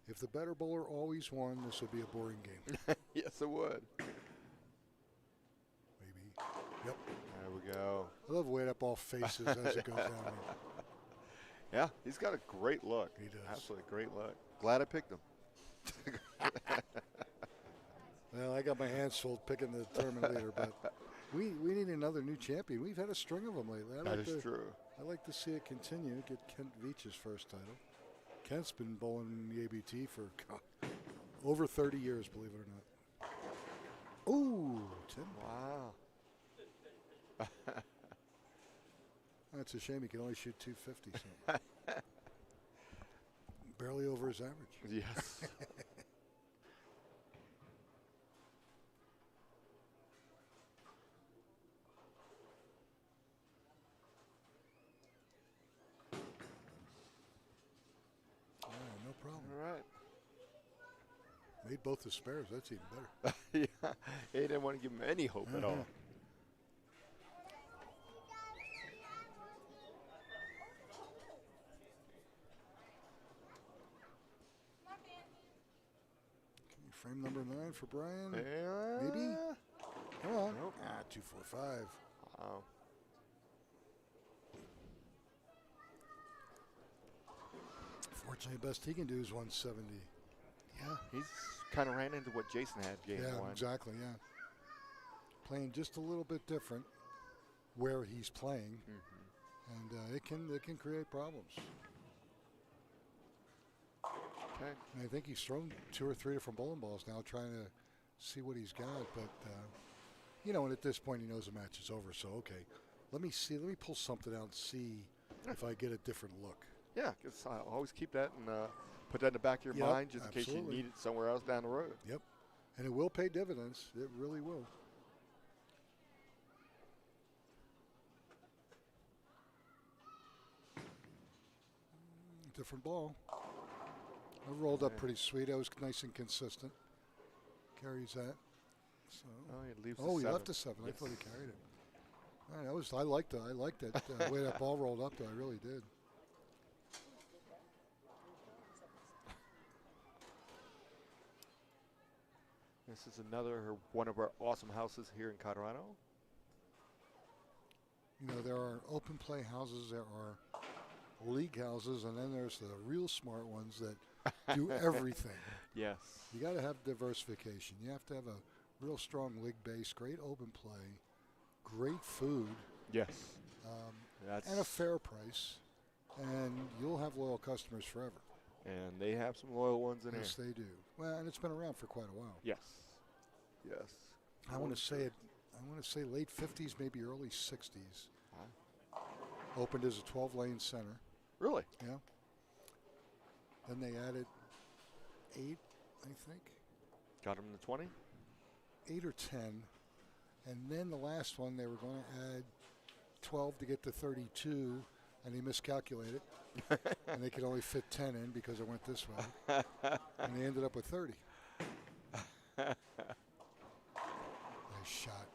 If the better bowler always won, this would be a boring game. Yes, it would. Maybe. Yep. There we go. I love the way that ball faces as it goes down there. Yeah, he's got a great look. He does. Absolutely great look. Glad I picked him. Well, I got my hands full picking the tournament leader, but we need another new champion. We've had a string of them lately. That is true. I like to see it continue. Get Kent Veach's first title. Kent's been bowling the ABT for over 30 years, believe it or not. Ooh, Tim. Wow. That's a shame he can only shoot 250. So. Barely over his average. Yes. Oh, no problem. All right. Made both the spares. That's even better. Yeah. He didn't want to give him any hope at all. Okay, frame number 9 for Brian. Yeah. Maybe? Come on. Nope. 245. Wow. Fortunately, the best he can do is 170. Yeah. He's kind of ran into what Jason had game Yeah, one. exactly, yeah. Playing just a little bit different where he's playing, and it can create problems. Okay. And I think he's thrown 2 or 3 different bowling balls now, trying to see what he's got. But and at this point he knows the match is over. So okay, let me pull something out and see if I get a different look. Yeah, because I always keep that and put that in the back of your Yep, mind just in case absolutely. you need it somewhere else down the road. Yep, and it will pay dividends. It really will. Different ball. I rolled up pretty sweet. I was nice and consistent. Carries that. So. Oh, he leaves. Oh, the he seven. left the 7. Yes. I thought he carried it. All right, I liked that way that ball rolled up. Though I really did. This is one of our awesome houses here in Colorado. There are open play houses, there are league houses, and then there's the real smart ones that do everything. Yes. You got to have diversification. You have to have a real strong league base, great open play, great food, Yes. That's and a fair price, and you'll have loyal customers forever. And they have some loyal ones in Yes, here. they do. Well, and it's been around for quite a while. Yes. Yes. I want to say late 50s, maybe early 60s. Opened as a 12-lane center. Really? Yeah. Then they added 8, I think. Got him to 20? 8 or 10. And then the last one, they were going to add 12 to get to 32, and they miscalculated. And they could only fit 10 in because it went this way. And they ended up with 30. Nice shot.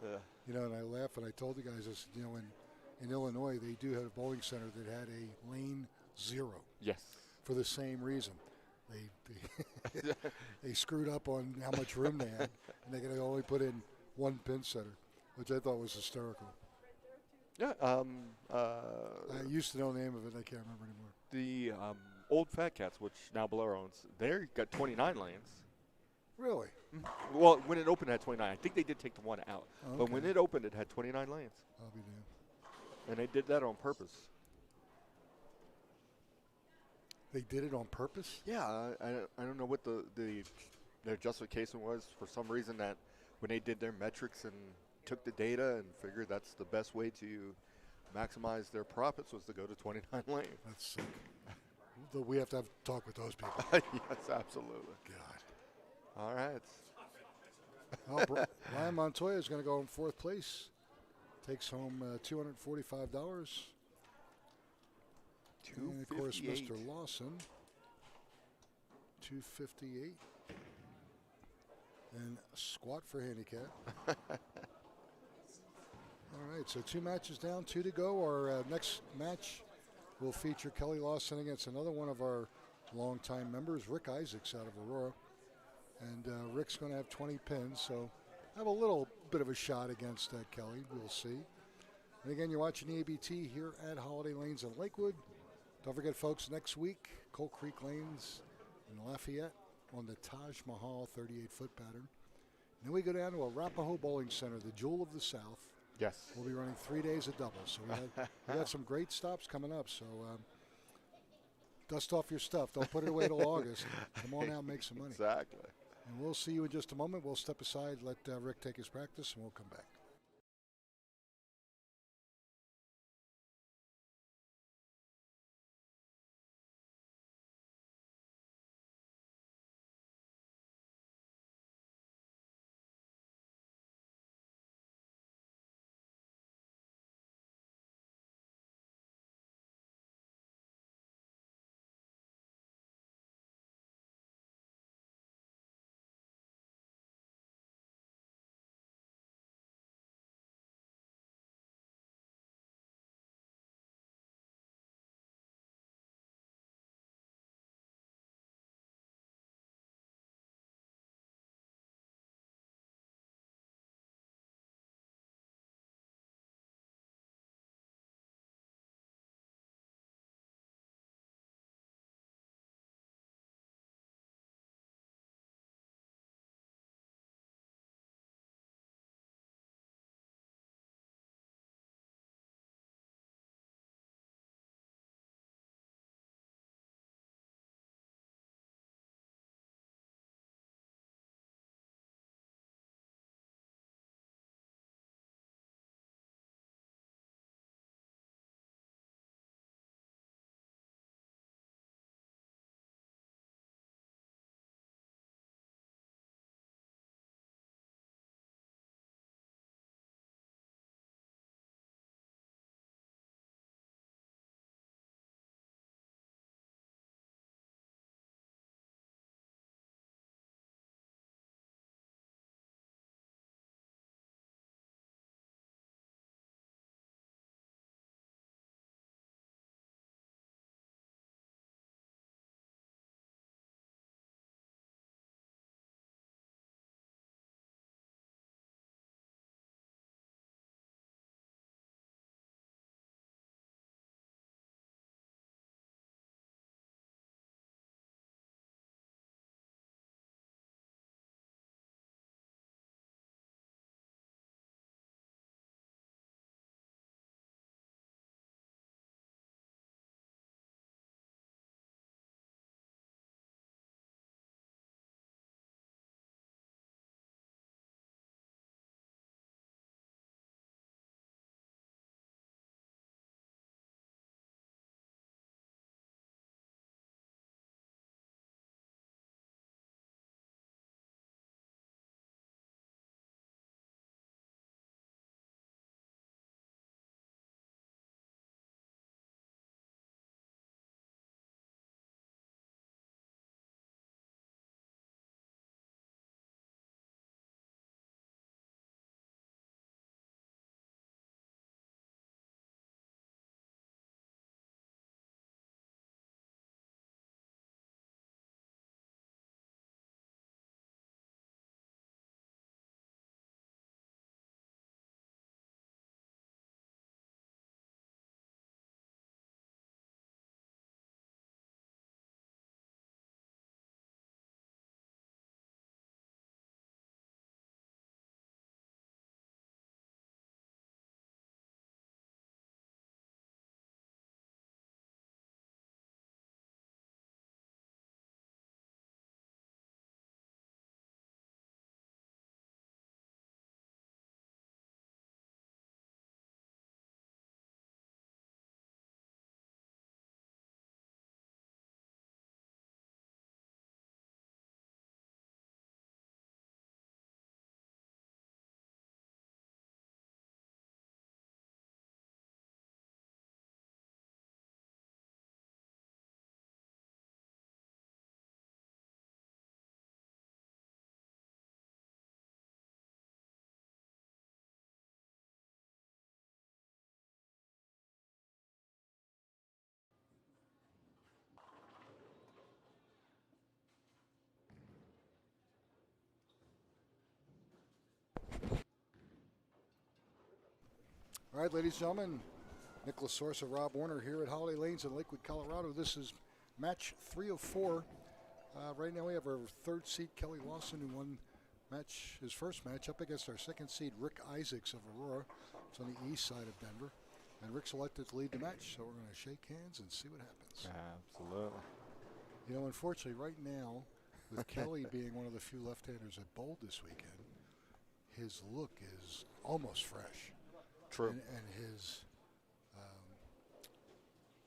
And I laugh, and I told the guys this, in Illinois, they do have a bowling center that had a lane 0 Yes. for the same reason. They screwed up on how much room they had, and they could only put in one pin setter, which I thought was hysterical. Yeah. I used to know the name of it. I can't remember anymore. The old Fat Cats, which now Blair owns, they got 29 lanes. Really? Well, when it opened, it had 29. I think they did take the one out. Oh, But when okay. it opened, it had 29 lanes. I'll be damned. And they did that on purpose. They did it on purpose? Yeah, I don't know what their justification was. For some reason that when they did their metrics and took the data and figured that's the best way to maximize their profits was to go to 29 lanes. That's sick. We have to have a talk with those people. Yes, absolutely. God. All right. Well, Brian Montoya is going to go in fourth place. Takes home $245. And of course, Mr. Lawson, $258. And squat for handicap. All right, so 2 matches down, 2 to go. Our next match will feature Kelly Lawson against another one of our longtime members, Rick Isaacs out of Aurora. And Rick's going to have 20 pins, so have a little bit of a shot against Kelly. We'll see. And again, you're watching the ABT here at Holiday Lanes in Lakewood. Don't forget, folks, next week, Coal Creek Lanes in Lafayette on the Taj Mahal 38-foot pattern. And then we go down to Arapahoe Bowling Center, the jewel of the South. Yes. We'll be running 3 days of doubles. So we got some great stops coming up. So dust off your stuff. Don't put it away till August. Come on out and make some money. Exactly. And we'll see you in just a moment. We'll step aside, let Rick take his practice, and we'll come back. All right, ladies and gentlemen, Nicholas Source of Rob Warner here at Holiday Lanes in Lakewood, Colorado. This is match 3 of 4. Right now we have our third seed, Kelly Lawson, who won his first match up against our second seed, Rick Isaacs of Aurora. It's on the east side of Denver. And Rick's elected to lead the match, so we're going to shake hands and see what happens. Absolutely. You know, unfortunately, right now, with Kelly being one of the few left-handers at Bold this weekend, his look is almost fresh. True. And his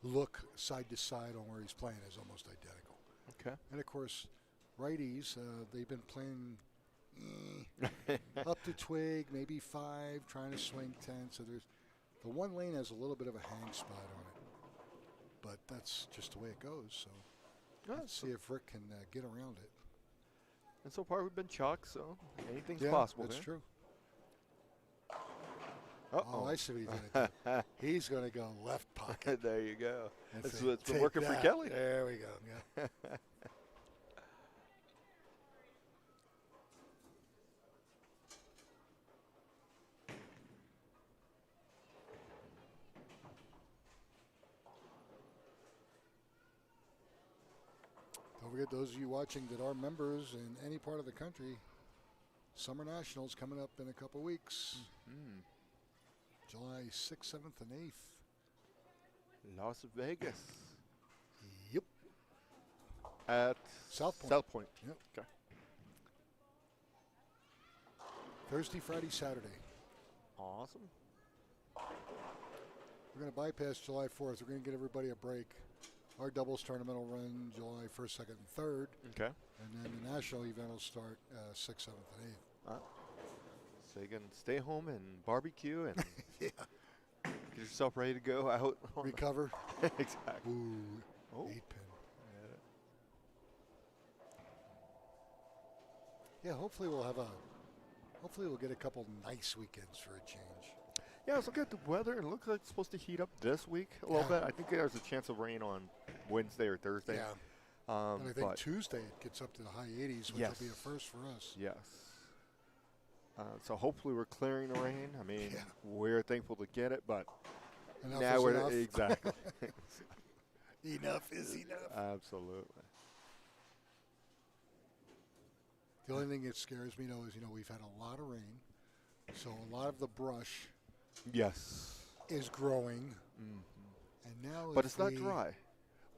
look side to side on where he's playing is almost identical. Okay. And, of course, righties, they've been playing up to twig, maybe 5, trying to swing 10. So the one lane has a little bit of a hang spot on it. But that's just the way it goes. So let's see if Rick can get around it. And so far we've been chalk, so anything's Yeah, possible. that's there. true. Uh-oh. Oh, I see what he's going to do. He's going to go left pocket. There you go. and That's say, what's been "Take working for that." Kelly. There we go. Yeah. Don't forget, those of you watching that are members in any part of the country, Summer Nationals coming up in a couple weeks. July 6th, 7th, and 8th. Las Vegas. Yep. At South Point. South Point. Yep. Okay. Thursday, Friday, Saturday. Awesome. We're going to bypass July 4th. We're going to get everybody a break. Our doubles tournament will run July 1st, 2nd, and 3rd. Okay. And then the national event will start 6th, 7th, and 8th. So you can stay home and barbecue and Yeah. get yourself ready to go out. Recover. Exactly. Ooh, Oh. 8-pin. Yeah, hopefully we'll get a couple nice weekends for a change. Yeah, let's look at the weather. It looks like it's supposed to heat up this week a little bit. I think there's a chance of rain on Wednesday or Thursday. Yeah. And I think Tuesday it gets up to the high 80s, which will be a first for us. Yes. So hopefully we're clearing the rain. I mean, Yeah. we're thankful to get it, but Enough now is we're enough. exactly. Enough is enough. Absolutely. The only thing that scares me, though, is, we've had a lot of rain. So a lot of the brush Yes. is growing. And now But if it's not we- dry.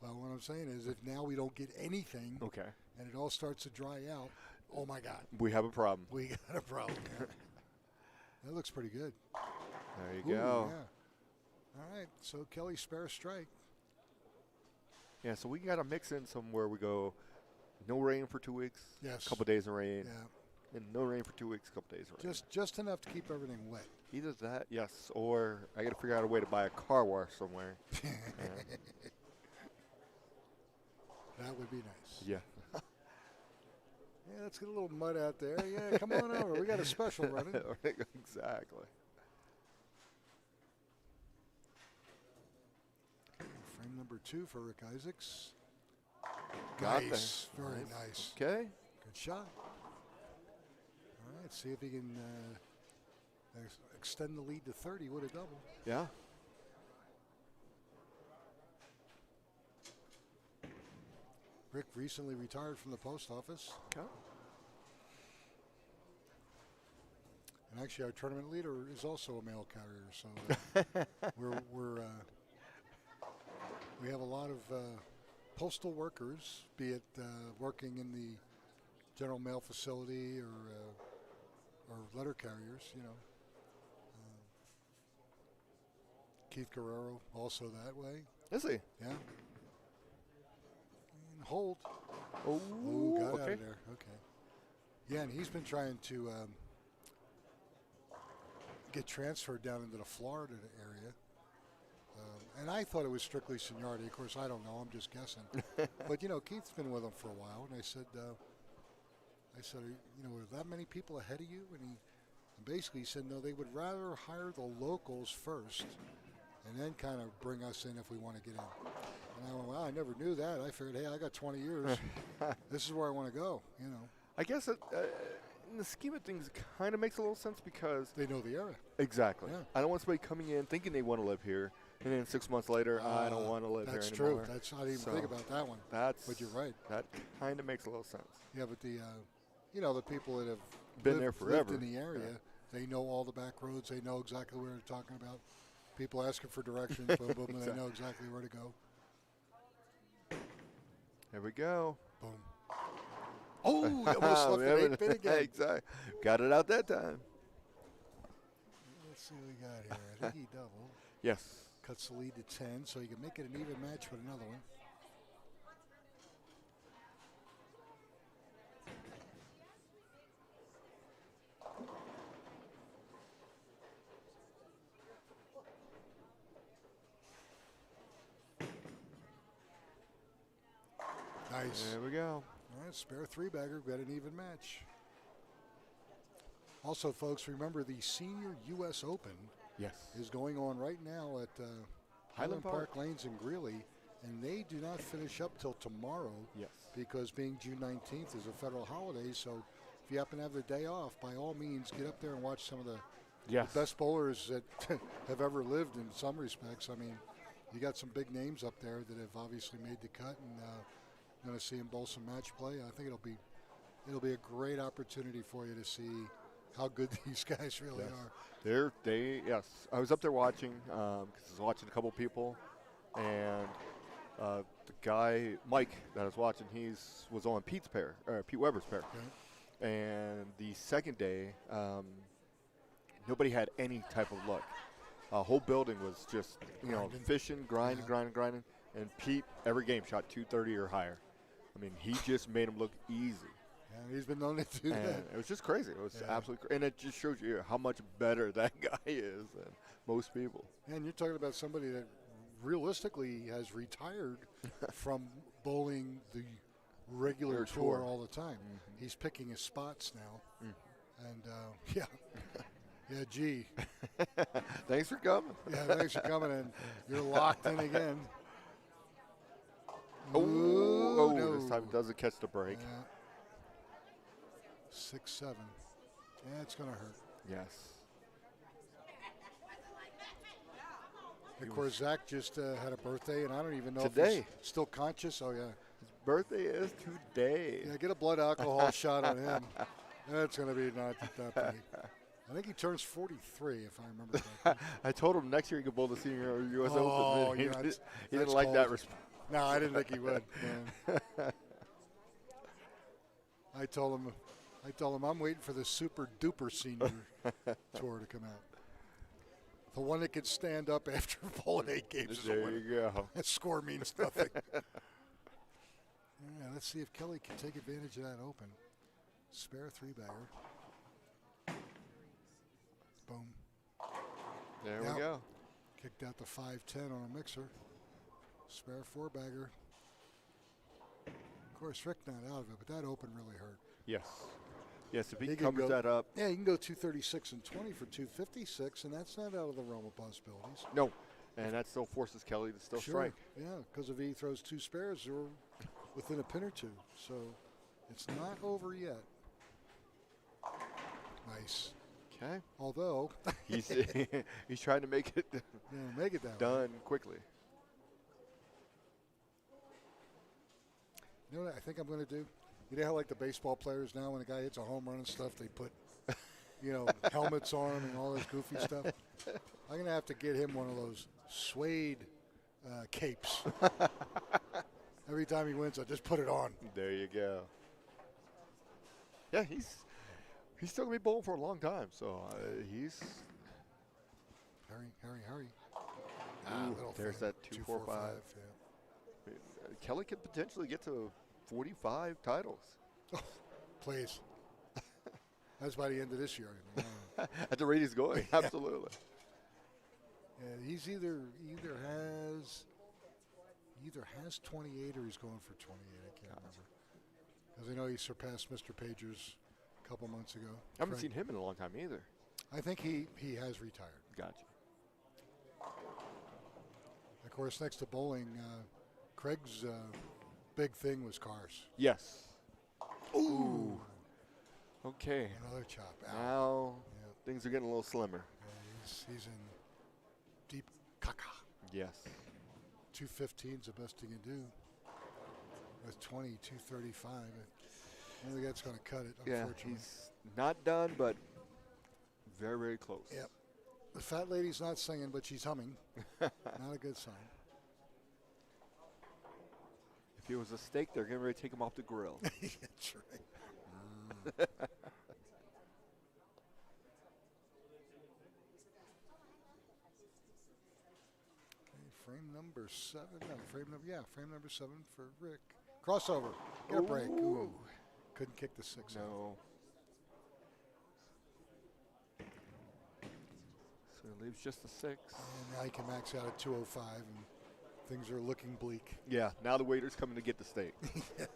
Well, what I'm saying is if now we don't get anything Okay. and it all starts to dry out, oh, my God. We have a problem. We got a problem here. That looks pretty good. There you Ooh, go. Yeah. All right, so Kelly, spare a strike. Yeah, so we got to mix in somewhere we go no rain for 2 weeks. Yes. A couple days of rain. Yeah, And no rain for 2 weeks, a couple days of rain. just enough to keep everything wet. Either that, yes, or I got to figure out a way to buy a car wash somewhere. Yeah. That would be nice. Yeah. Yeah, let's get a little mud out there. Yeah, come on over. We got a special running. Exactly. Frame number 2 for Rick Isaacs. Got Nice. there. Very nice. Okay. Good shot. All right, see if he can extend the lead to 30 with a double. Yeah. Rick recently retired from the post office. Okay. And actually, our tournament leader is also a mail carrier, so we have a lot of postal workers, be it working in the general mail facility or letter carriers. Keith Guerrero also that way. Is he? Yeah. And hold. Oh, Ooh, got out okay. of there. Okay. Yeah, and he's been trying to get transferred down into the Florida area. And I thought it was strictly seniority. Of course, I don't know. I'm just guessing. But, Keith's been with him for a while. And I said, are that many people ahead of you? And he basically said, no, they would rather hire the locals first and then kind of bring us in if we want to get in. And I went, well, I never knew that. I figured, hey, I got 20 years. This is where I want to go, I guess in the scheme of things, it kind of makes a little sense because They know the area. exactly. Yeah. I don't want somebody coming in thinking they want to live here, and then 6 months later, I don't want to live here That's anymore. true. That's I didn't even So think about that one. That's. But you're right. That kind of makes a little sense. Yeah, but the the people that have Been lived, there forever. lived in the area, Yeah. they know all the back roads. They know exactly where they're talking about. People asking for directions, boom, boom, and they know exactly where to go. There we go. Boom. Oh, you almost left an 8-pin again. Exactly. Got it out that time. Let's see what we got here. I think he doubled. Yes. Cuts the lead to 10, so you can make it an even match with another one. Nice. There we go. All right, spare three-bagger. Got an even match. Also, folks, remember the Senior U.S. Open Yes. is going on right now at Highland Park Lanes in Greeley, and they do not finish up till tomorrow Yes. because being June 19th is a federal holiday. So if you happen to have the day off, by all means, get up there and watch some of the Yes. best bowlers that have ever lived in some respects. I mean, you got some big names up there that have obviously made the cut, and going to see them bowl some match play. I think it'll be a great opportunity for you to see how good these guys really are. Yes. I was up there watching because I was watching a couple people, and the guy Mike that I was watching, was on Pete Weber's pair, Okay. and the second day, nobody had any type of luck. Whole building was just Grinding. fishing, grinding, Yeah. grinding, and Pete every game shot 230 or higher. I mean, he just made him look easy. And he's been known to do And that. it was just crazy. It was Yeah. absolutely and it just shows you how much better that guy is than most people. And you're talking about somebody that realistically has retired from bowling the regular Their tour tour. all the time. He's picking his spots now. And, yeah. Yeah, gee. Thanks for coming. Yeah, thanks for coming in. You're locked in again. Oh, no. this time it doesn't catch the break. Yeah. 6-7. Yeah, it's going to hurt. Yes. Of course, Zach just had a birthday, and I don't even know if Today. he's still conscious. Oh, yeah. His birthday is today. Yeah, get a blood alcohol shot on him. That's going to be not that pretty. I think he turns 43, if I remember correctly. I told him next year he could bowl the Senior U.S. Oh, Open. He, yeah, he that's didn't like that cold. response. No, I didn't think he would. Man. I told him I'm waiting for the super duper senior tour to come out. The one that can stand up after bowling 8 games is a There winner. you go. That score means nothing. Yeah, let's see if Kelly can take advantage of that open. Spare three-bagger. Boom. There Yep. we go. Kicked out the 5-10 on a mixer. Spare four-bagger. Of course, Rick not out of it, but that open really hurt. Yes. Yes, if he He can covers go- that up. Yeah, you can go 236 and 20 for 256, and that's not out of the realm of possibilities. No. And that still forces Kelly to still strike. Yeah, because if he throws two spares, they're within a pin or two. So it's not over yet. Nice. Okay. Although, He's he's trying to make it make it that way. done quickly. You know what I think I'm going to do? You know how like the baseball players now, when a guy hits a home run and stuff, they put, helmets on him and all this goofy stuff? I'm going to have to get him one of those suede capes. Every time he wins, I just put it on. There you go. Yeah, he's still gonna be bowling for a long time. So he's. Hurry. Ooh, Little there's thing. that 245. Yeah. Kelly could potentially get to 45 titles Please. That's by the end of this year. at the rate he's going. Absolutely. Yeah, he's either has 28 or he's going for 28. I can't remember. Because I know he surpassed Mr. Pagers a couple months ago. I haven't Frank. seen him in a long time either. I think he has retired. Gotcha. Of course, next to bowling, Craig's big thing was cars. Yes. Ooh. Okay. Another chop. Ow. Now Yeah. things are getting a little slimmer. Yeah, he's in deep caca. Yes. 215 is the best he can do. With 20, 235. I don't think that's going to cut it, Yeah, unfortunately. he's not done, but very, very close. Yep. The fat lady's not singing, but she's humming. Not a good sign. If it was a steak, they're getting ready to take him off the grill. That's right. Frame number 7. No, frame number 7 for Rick. Crossover. Get a break. Ooh. Couldn't kick the 6 out. No. So it leaves just a 6. And now he can max out at 205, and things are looking bleak. Yeah, now the waiter's coming to get the steak. Yes.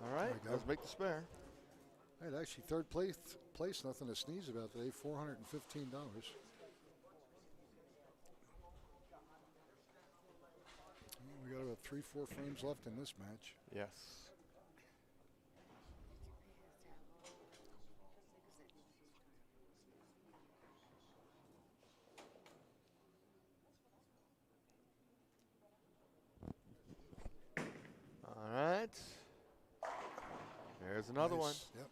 All right, we go. let's make the spare. Right, actually, third place, nothing to sneeze about today, $415. We got about 3-4 frames left in this match. Yes. All right. There's another one. Nice. Yep.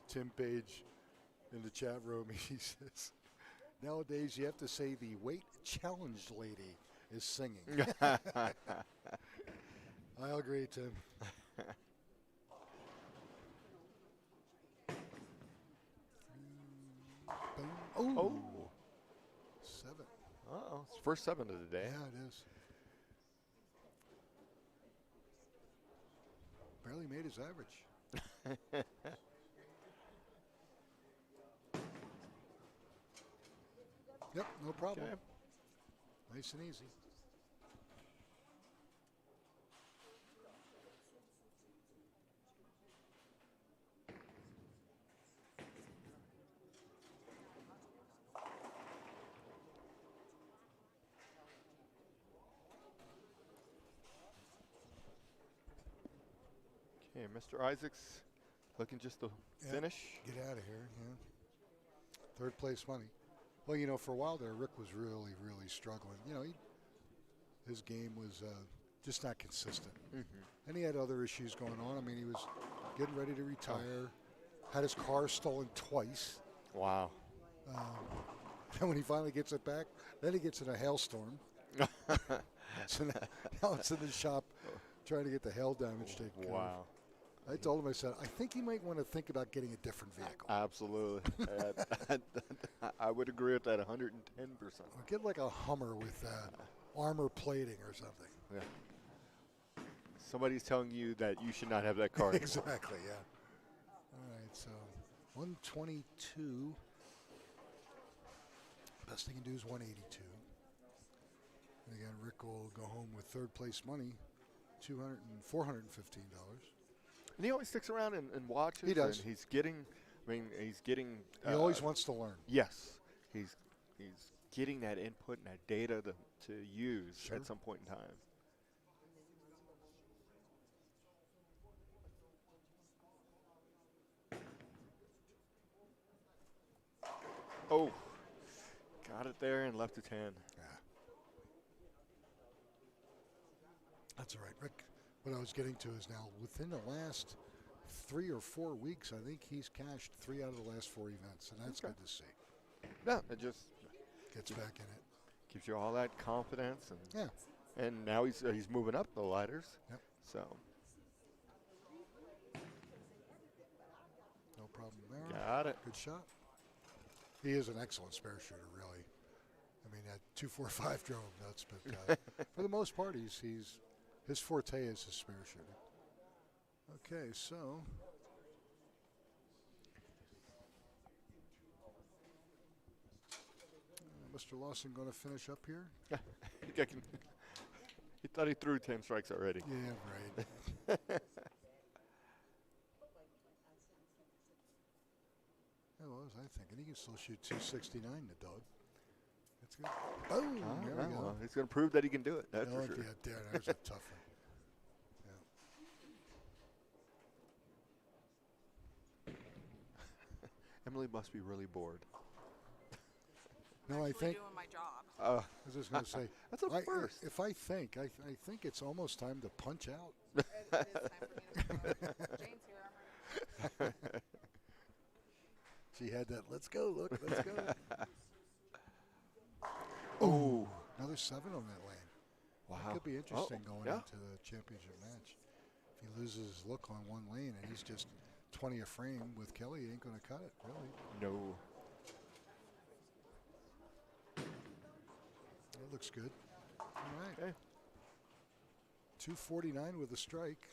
Tim Page in the chat room, he says, nowadays you have to say the weight challenged lady is singing. I'll agree, Tim. Boom. Oh. 7. Uh-oh. It's first 7 of the day. Yeah, it is. Barely made his average. Yep, no problem. Okay. Nice and easy. Okay, Mr. Isaacs looking just to finish. Get out of here, yeah. Third place money. Well, you know, for a while there, Rick was really, really struggling. You know, his game was just not consistent. Mm-hmm. And he had other issues going on. I mean, he was getting ready to retire, had his car stolen twice. Wow. And when he finally gets it back, then he gets in a hailstorm. So now it's in the shop trying to get the hail damage taken care of. Wow. I told him, I said, I think you might want to think about getting a different vehicle. Absolutely. I would agree with that 110%. Or get like a Hummer with armor plating or something. Yeah. Somebody's telling you that you should not have that car. Exactly, yeah. All right, so 122. Best thing he can do is 182. And again, Rick will go home with third place money, $415. And he always sticks around and watches. He does. And he's getting, he's getting. He always wants to learn. Yes. He's getting that input and that data to use Sure. at some point in time. Oh, got it there and left a 10. Yeah. That's all right, Rick. What I was getting to is now within the last 3 or 4 weeks, I think he's cashed 3 out of the last 4 events, and that's Okay. good to see. No, it just Gets back in it. gives you all that confidence, and Yeah. and now he's moving up the ladders. Yep. So No problem there. got it. Good shot. He is an excellent spare shooter, really. I mean, that 245 drove him nuts, but for the most part, his forte is his spare shooter. Okay, so Mr. Lawson going to finish up here? He thought he threw 10 strikes already. Yeah, right. Yeah, what was I thinking? He can still shoot 269, the dog. That's good. Boom! There we go. Well, he's going to prove that he can do it. That's for sure. Yeah, there's a tough one. Emily must be really bored. No, I'm I actually think doing my job. I was just going to say. That's a first. If I think it's almost time to punch out. It is time for me to go. Jane's here. I'm ready. She had that. Let's go. Look, let's go. Oh, Another 7 on that lane. wow. That could be interesting going yeah. into the championship match. If he loses his look on one lane and he's just 20 a frame with Kelly, he ain't going to cut it, really. No. That looks good. All right. Okay. 249 with a strike.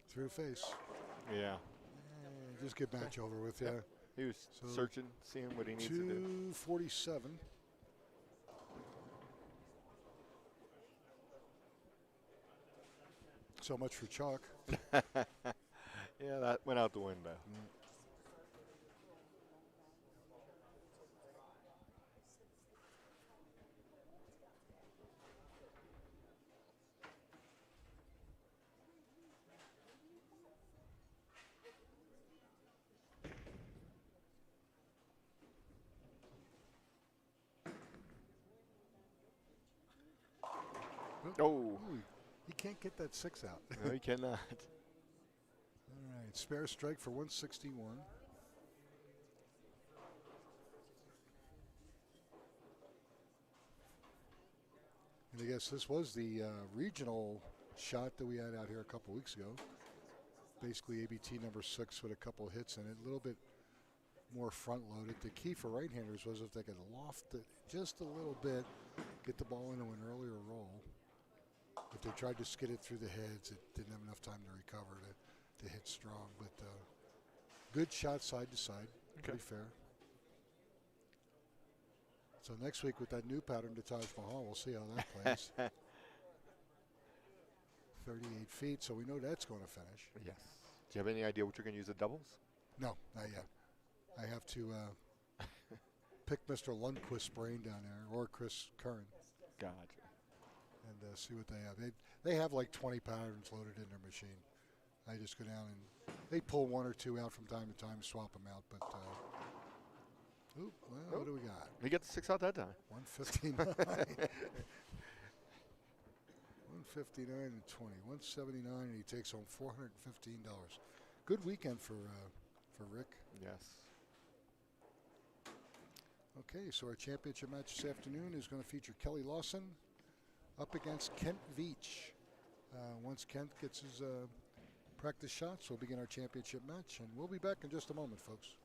Through face. Yeah. Just get match over with, yeah. He was So searching, seeing what he needs to do. 247. So much for chalk. Yeah, that went out the window. Oh, Ooh, he can't get that 6 out. no, he cannot. All right, spare strike for 161. And I guess this was the regional shot that we had out here a couple weeks ago. Basically ABT number 6 with a couple hits in it, a little bit more front-loaded. The key for right-handers was if they could loft it just a little bit, get the ball into an earlier roll. If they tried to skid it through the heads, it didn't have enough time to recover to hit strong. But good shot side to side, pretty fair. So next week with that new pattern to Taj Mahal, we'll see how that plays. 38 feet, so we know that's going to finish. Yes. Do you have any idea what you're going to use at doubles? No, not yet. I have to pick Mr. Lundquist's brain down there, or Chris Curran, Gotcha. and see what they have. They have like 20 patterns loaded in their machine. I just go down and they pull 1 or 2 out from time to time, swap them out. But what do we got? He got the 6 out that time. 159. 159 and 20. 179, and he takes home $415. Good weekend for Rick. Yes. Okay, so our championship match this afternoon is going to feature Kelly Lawson up against Kent Veach. Once Kent gets his practice shots, we'll begin our championship match, and we'll be back in just a moment, folks.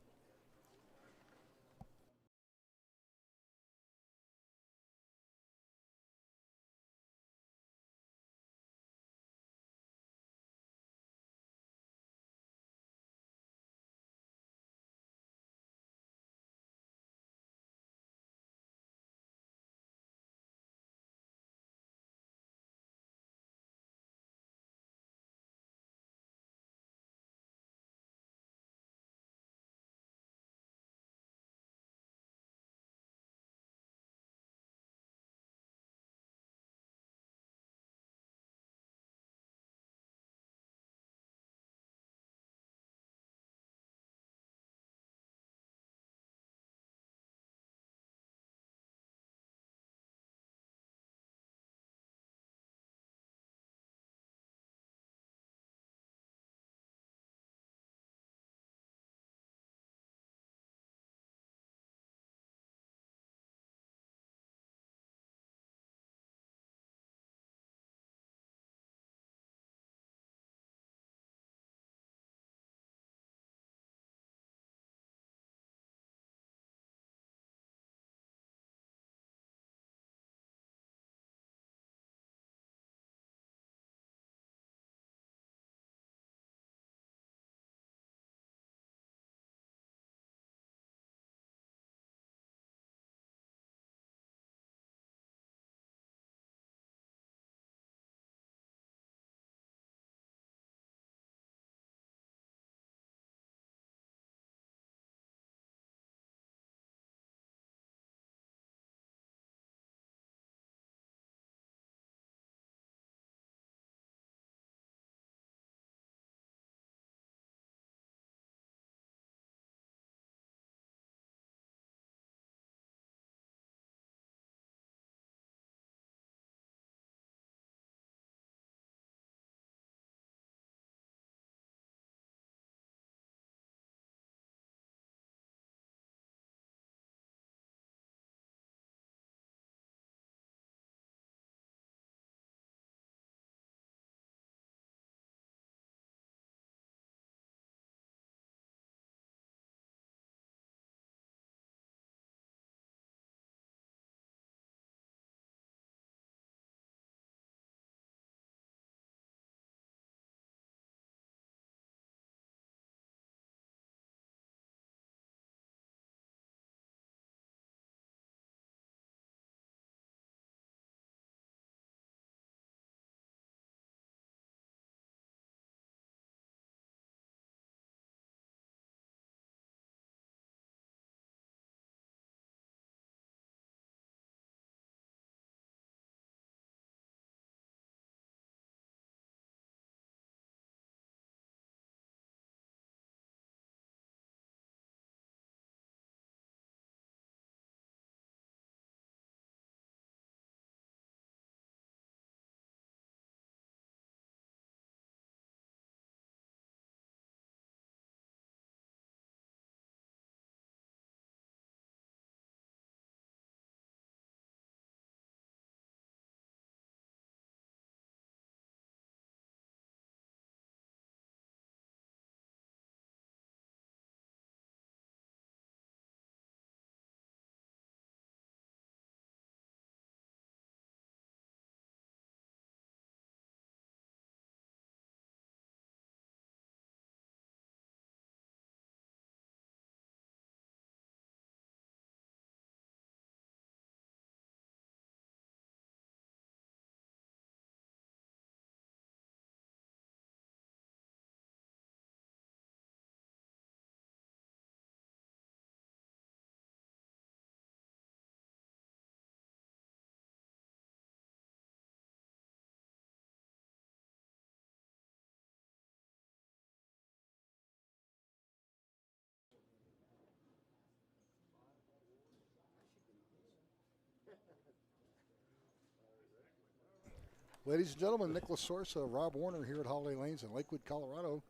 Ladies and gentlemen, Nicholas Sorsa, Rob Warner here at Holiday Lanes in Lakewood, Colorado.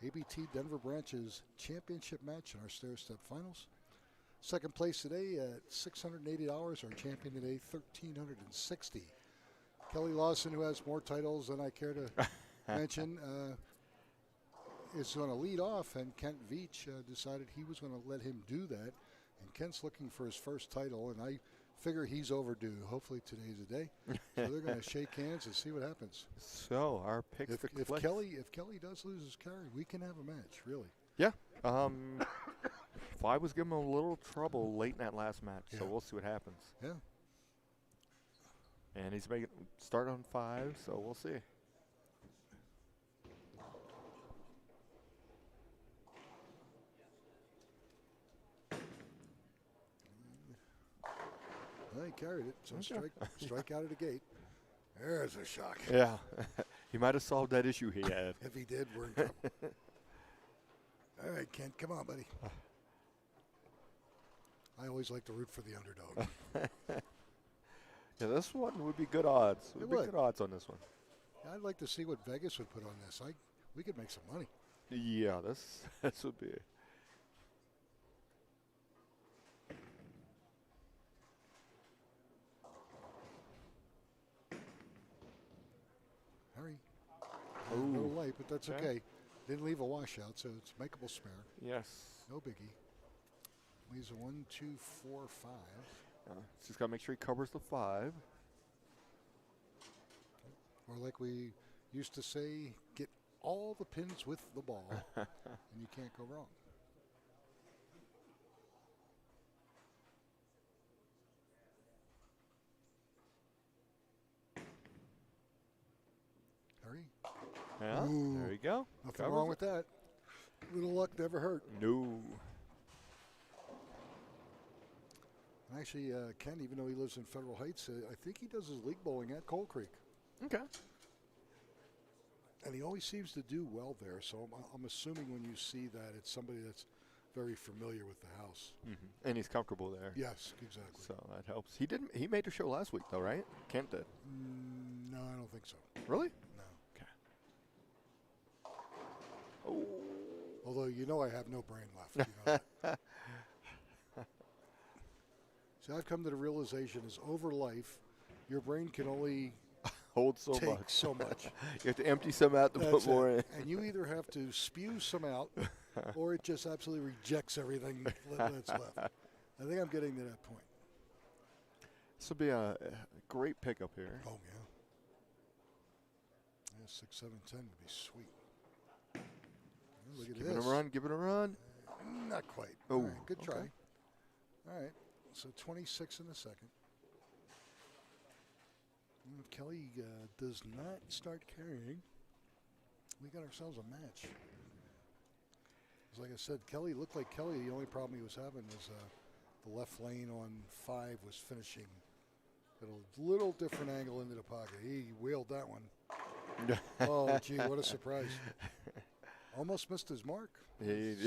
ABT Denver Branches championship match in our stair-step finals. Second place today at $680. Our champion today, $1,360. Kelly Lawson, who has more titles than I care to mention, is going to lead off, and Kent Veach decided he was going to let him do that. And Kent's looking for his first title, and I figure he's overdue. Hopefully today's the day. So they're going to shake hands and see what happens. So our picks for If Kelly does lose his carry, we can have a match, really. Yeah. Fly was giving him a little trouble late in that last match, so Yeah. we'll see what happens. Yeah. And he's making start on 5, so we'll see. Well, he carried it, so strike out of the gate. There's a shock. Yeah. He might have solved that issue he had. If he did, we're in trouble. All right, Kent, come on, buddy. I always like to root for the underdog. Yeah, this one would be good odds. It Would be would. good odds on this one. I'd like to see what Vegas would put on this. We could make some money. Yeah, this would be. Hurry. Ooh. A little late, but that's Okay. okay. Didn't leave a washout, so it's makeable spare. Yes. No biggie. Leaves a 1, 2, 4, 5. Just got to make sure he covers the 5. Or like we used to say, get all the pins with the ball, and you can't go wrong. Hurry. Yeah, Ooh. there you go. Nothing Covers wrong it. with that. Little luck never hurt. No. Actually, Ken, even though he lives in Federal Heights, I think he does his league bowling at Coal Creek. Okay. And he always seems to do well there, so I'm assuming when you see that, it's somebody that's very familiar with the house. Mm-hmm. And he's comfortable there. Yes, exactly. So that helps. He made a show last week, though, right? Kent did. No, I don't think so. Really? No. Okay. Oh. Although you know I have no brain left. You know that. See, I've come to the realization is over life, your brain can only Hold so take much. so much. You have to empty some out to That's put more it. in. And you either have to spew some out, or it just absolutely rejects everything that's left. I think I'm getting to that point. This will be a great pickup here. Oh, yeah. Yeah, 6, 7, 10 would be sweet. Oh, look at Give this. it a run. Give it a run. Not quite. Oh, All right, good try. okay. All right, so 26 in the second. And if Kelly does not start carrying, we got ourselves a match. 'Cause like I said, Kelly looked like Kelly. The only problem he was having was the left lane on 5 was finishing at a little different angle into the pocket. He wheeled that one. Oh, gee, what a surprise. Almost missed his mark. I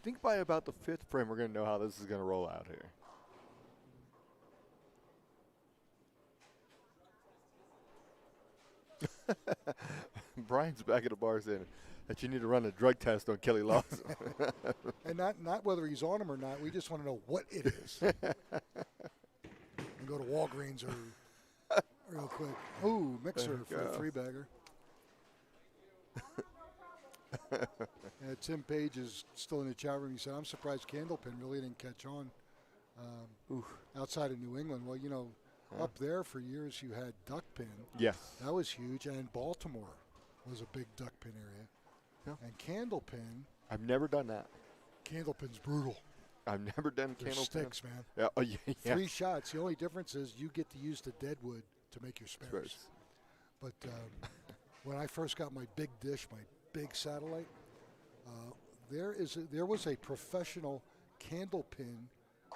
think by about the 5th frame, we're going to know how this is going to roll out here. Brian's back at the bar saying that you need to run a drug test on Kelly Lawson. And not whether he's on him or not. We just want to know what it is. And go to Walgreens or real quick. Ooh, mixer for the three bagger. Tim Page is still in the chat room. He said, I'm surprised Candlepin really didn't catch on outside of New England. Well, you know, up there for years you had duckpin. Yes. That was huge. And Baltimore was a big duckpin area. Yeah. And Candlepin, I've never done that. Candlepin's brutal. I've never done They're candle sticks, man. Yeah. Oh, yeah. 3 shots. The only difference is you get to use the dead wood to make your spares. But when I first got my big dish, my big satellite, there was a professional candlepin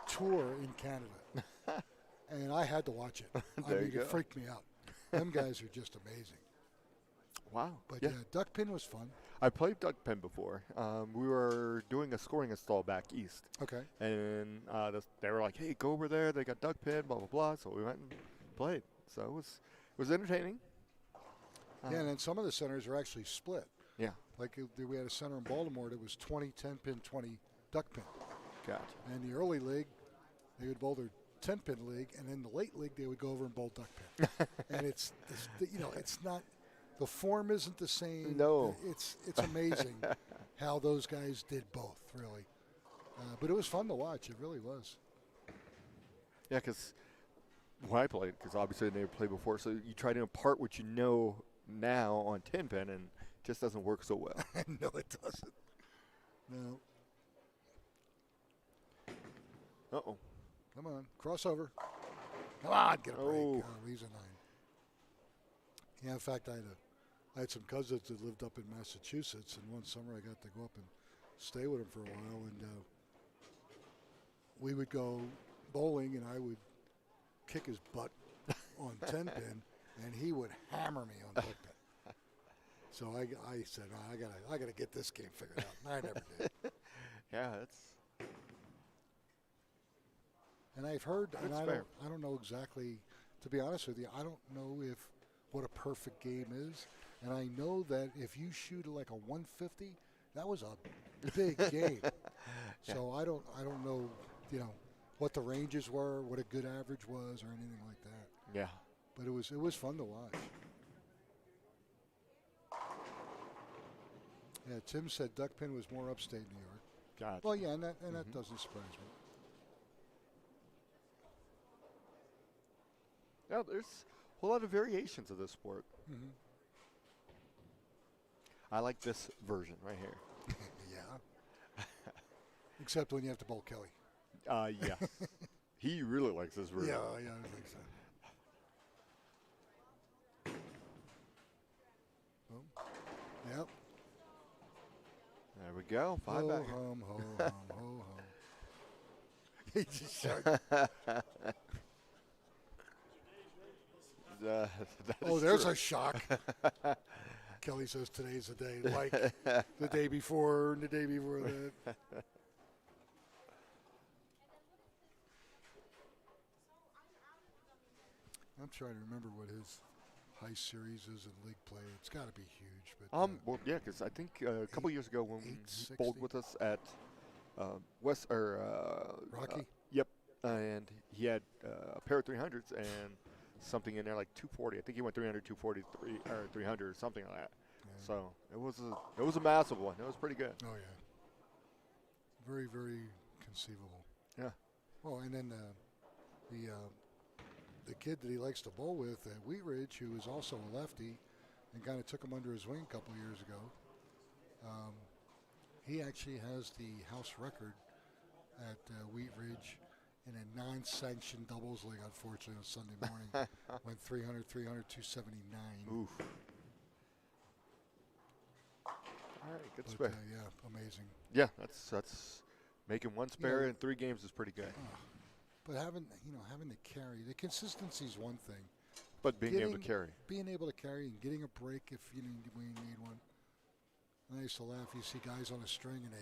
tour in Canada, and I had to watch it. There I mean, you go. it freaked me out. Them guys are just amazing. Wow. But yeah. duckpin was fun. I played duckpin before. We were doing a scoring install back east. Okay. And they were like, hey, go over there. They got duckpin, blah, blah, blah. So we went and played. So it was entertaining. Yeah, and then some of the centers are actually split. Yeah. Like we had a center in Baltimore that was 20 10-pin, 20 duck pin. Gotcha. And the early league, they would bowl their 10-pin league, and in the late league, they would go over and bowl duck pin. And it's not, the form isn't the same. No. It's amazing how those guys did both, really. But it was fun to watch. It really was. Yeah, because when I played, because obviously I never played before, so you try to impart what you know now on 10-pin, and it just doesn't work so well. No, it doesn't. No. Uh-oh. Come on. Crossover. Come on. Get a break. Oh. Leaves a 9. Yeah, in fact, I had some cousins that lived up in Massachusetts, and one summer I got to go up and stay with them for a while, and we would go bowling, and I would kick his butt on 10-pin, and he would hammer me on duck pin. So I said, I gotta get this game figured out. And I never did. Yeah, that's And I've heard, and That's I fair. don't know exactly. To be honest with you, I don't know what a perfect game is. And I know that if you shoot like a 150, that was a big game. So I don't know, what the ranges were, what a good average was, or anything like that. yeah. But it was fun to watch. Yeah, Tim said duckpin was more upstate New York. Gotcha. Well, yeah, and that doesn't surprise me. Yeah, there's a whole lot of variations of this sport. Mm-hmm. I like this version right here. Yeah. Except when you have to bowl Kelly. Yes. He really likes this version. Yeah, I think so. Oh. Yep. There we go. 5 Ho back. hum, ho hum, ho hum. He just shot. That Oh, is there's true. a shock. Kelly says today's the day, like the day before and the day before that. I'm trying to remember what his high series is in league play. It's got to be huge. But Well, yeah, because I think a couple years ago when he 860. bowled with us at Rocky? Yep, and he had a pair of 300s and something in there like 240. I think he went 300, 243, or 300 or something like that. Yeah. So it was a massive one. It was pretty good. Oh yeah. Very, very conceivable. Yeah. Well, and then the kid that he likes to bowl with at Wheat Ridge, who is also a lefty, and kind of took him under his wing a couple of years ago. He actually has the house record at Wheat Ridge in a non-sanctioned doubles league, unfortunately, on Sunday morning. Went 300, 300, 279. Oof. All right, good But, spare. yeah, amazing. Yeah, that's making one spare know, in 3 games is pretty good. But having to carry, the consistency is one thing. But being able to carry. Being able to carry and getting a break if when you need one. I used to laugh. You see guys on a string and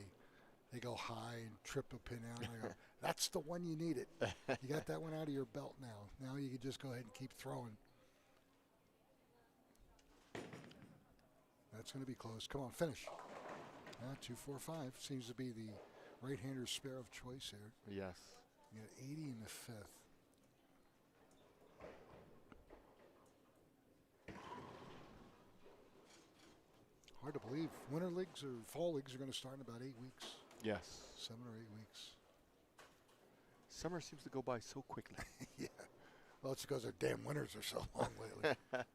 they go high and trip a pin out. And I go, that's the one you needed. You got that one out of your belt now. Now you can just go ahead and keep throwing. That's going to be close. Come on, finish. 2-4-5 seems to be the right-hander's spare of choice here. Yes. You got 80 in the 5th. Hard to believe. Winter leagues or fall leagues are going to start in about 8 weeks. Yes. 7 or 8 weeks. Summer seems to go by so quickly. Yeah. Well, it's because their damn winters are so long lately. But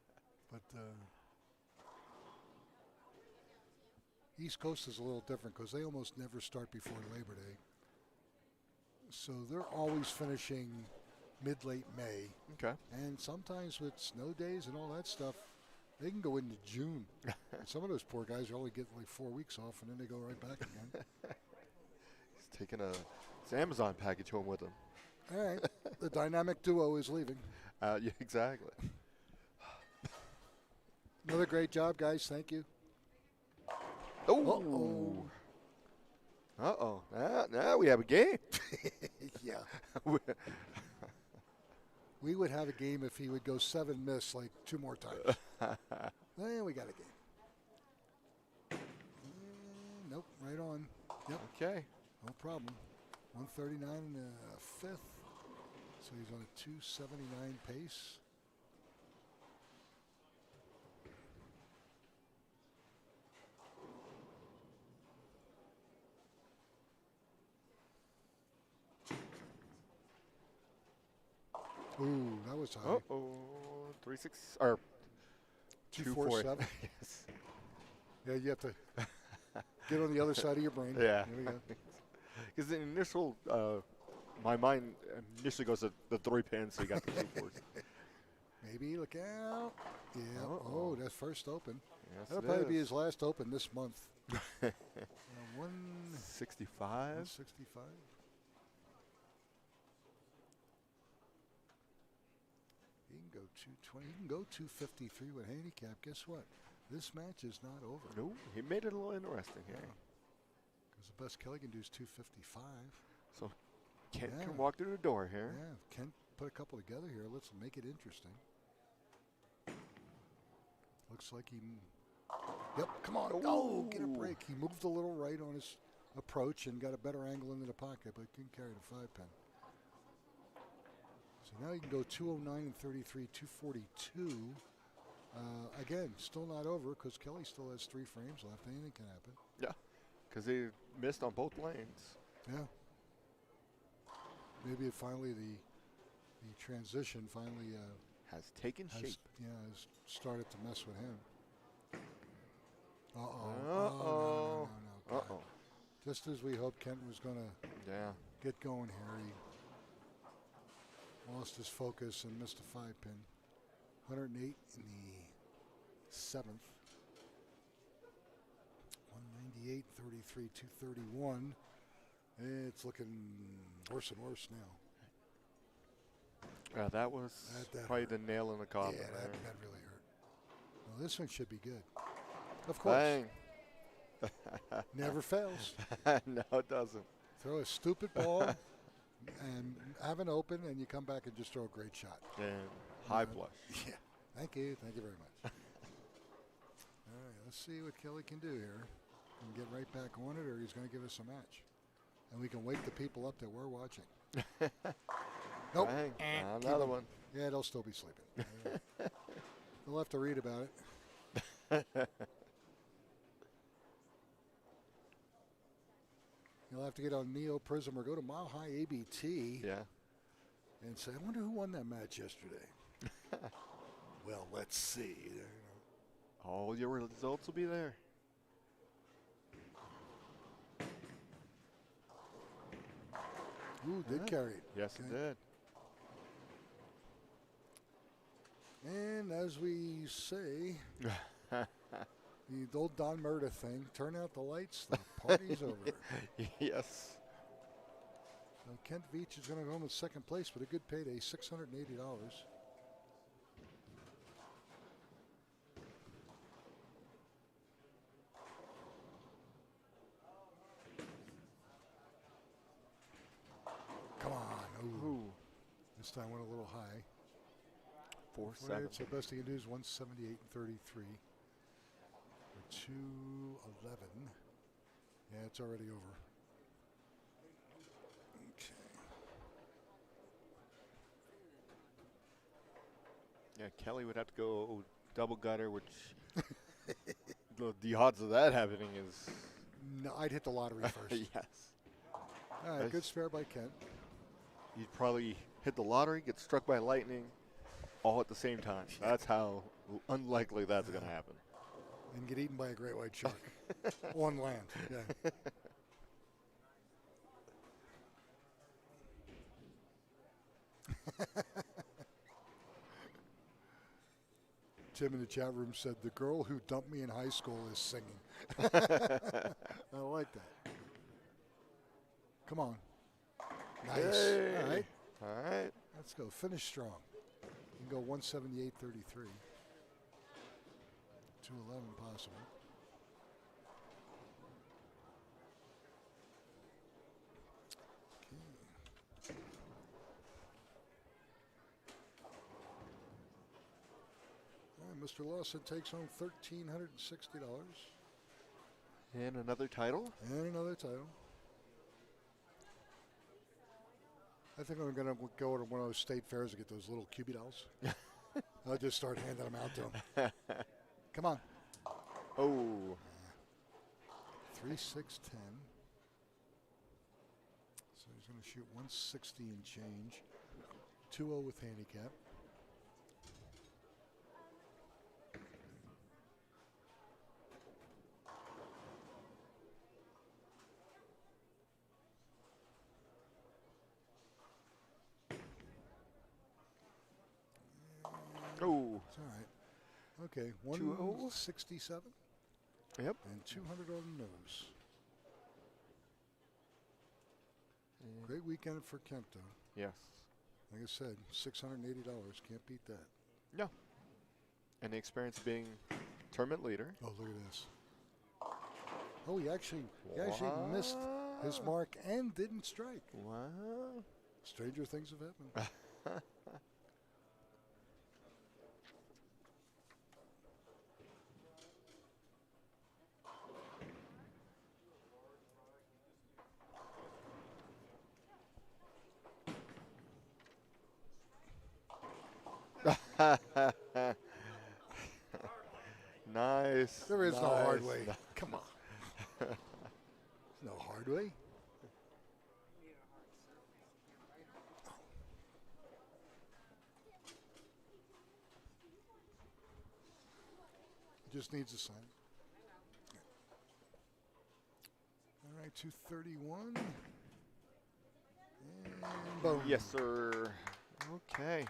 East Coast is a little different because they almost never start before Labor Day. So they're always finishing mid-late May. Okay. And sometimes with snow days and all that stuff, they can go into June. And some of those poor guys are only getting like 4 weeks off, and then they go right back again. He's taking his Amazon package home with him. All right. The dynamic duo is leaving. Yeah, exactly. Another great job, guys. Thank you. Oh. Uh-oh. Now we have a game. Yeah. We would have a game if he would go 7 miss like 2 more times. Then we got a game. Nope, right on. Yep, Okay. no problem. 139 in the 5th. So he's on a 279 pace. Ooh, that was high. Uh-oh. 3-6 or 247. Yes. Yeah, you have to get on the other side of your brain. Yeah. There we go. Because the initial, my mind initially goes to the 3 pins, so you got the 2-4s. Maybe look out. Yeah. Uh-oh. Oh, that's first open. Yes, That'll it probably be is. his last open this month. 65. 165. He can go 220. He can go 253 with handicap. Guess what? This match is not over. No, he made it a little interesting here. Because the best Kelly can do is 255. So Kent Yeah. can walk through the door here. Yeah, if Kent put a couple together here. Let's make it interesting. Looks like he. Yep, come on. Oh, get a break. He moved a little right on his approach and got a better angle into the pocket, but couldn't carry the 5-pin. So now you can go 209 and 33, 242. Again, still not over because Kelly still has 3 frames left. Anything can happen. Yeah, because he missed on both lanes. Yeah. Maybe it finally the transition finally Has taken shape. has started to mess with him. Uh-oh. Uh-oh. Oh, no. Uh-oh. Just as we hoped Kent was going to Yeah. get going here, he lost his focus and missed a 5-pin. 108 in the 7th. 198, 33, 231. It's looking worse and worse now. Yeah, that was That probably hurt. the nail in the coffin. Yeah, there. that really hurt. Well, this one should be good. Of course. Bang. Never fails. No, it doesn't. Throw a stupid ball and have an open, and you come back and just throw a great shot. And high flush. Yeah. Thank you. Thank you very much. All right, let's see what Kelly can do here. And get right back on it, or he's going to give us a match. And we can wake the people up that we're watching. Nope. Bang. Keep Another 'em. one. Yeah, they'll still be sleeping. They'll have to read about it. You'll have to get on Neo Prism or go to Mile High ABT Yeah. and say, I wonder who won that match yesterday. Well, let's see. All your results will be there. Ooh, did carry it. Yes, it Okay. did. And as we say, the old Don Murda thing, turn out the lights, the party's over. Yes. So Kent Veach is going to go home in second place with a good payday, $680. Come on. Ooh. This time went a little high. 4-7. So best he can do is 178 and 33. For 211. Yeah, it's already over. Okay. Yeah, Kelly would have to go double gutter, which the odds of that happening is No, I'd hit the lottery first. yes. All right, good spare by Kent. You'd probably hit the lottery, get struck by lightning, all at the same time. That's how unlikely that's going to happen. And get eaten by a great white shark on land. Yeah. Tim in the chat room said, the girl who dumped me in high school is singing. I like that. Come on. Nice. Hey. All right. All right. Let's go. Finish strong. You can go 178.33. 211 possible. Mr. Lawson takes home $1,360 And another title. and another title. I think I'm going to go to one of those state fairs and get those little Cubie dolls. I'll just start handing them out to him. Come on. Oh. 3, 6, 10. So he's going to shoot 160 and change. 2-0 with handicap. Oh. It's all right. Okay, 2-0. 167 Yep. and 200 on the nose. Great weekend for Kempto. Yes. Like I said, $680. Can't beat that. No. And the experience of being tournament leader. Oh, look at this. Oh, he actually missed his mark and didn't strike. Wow. Stranger things have happened. Nice. There is no hard nice. way. Come on. There's no hard way. Just needs a sign. All right, 231. And boom. Yes, sir. Okay.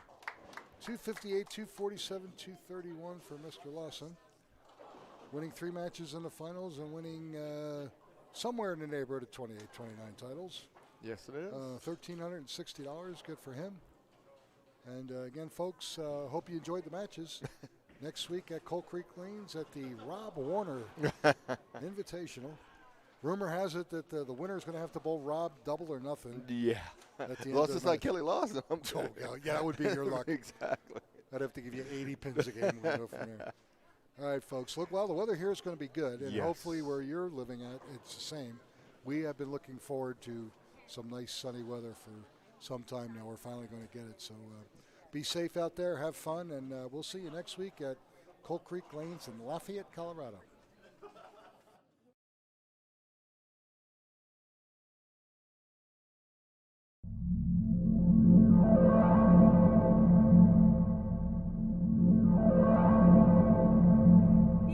258, 247, 231 for Mr. Lawson. Winning 3 matches in the finals and winning somewhere in the neighborhood of 28, 29 titles. Yes, it is. $1,360, good for him. And again, folks, hope you enjoyed the matches. Next week at Coal Creek Lanes at the Rob Warner Invitational. Rumor has it that the winner is going to have to bowl Rob double or nothing. Yeah. At the end Well, of it's just the like match. Kelly Lawson. Oh, yeah, that would be your luck. Exactly. I'd have to give you 80 pins a game. We go from there. All right, folks. Look, well, the weather here is going to be good, and Yes. hopefully where you're living at, it's the same. We have been looking forward to some nice sunny weather for some time now. We're finally going to get it. So be safe out there, have fun, and we'll see you next week at Coal Creek Lanes in Lafayette, Colorado.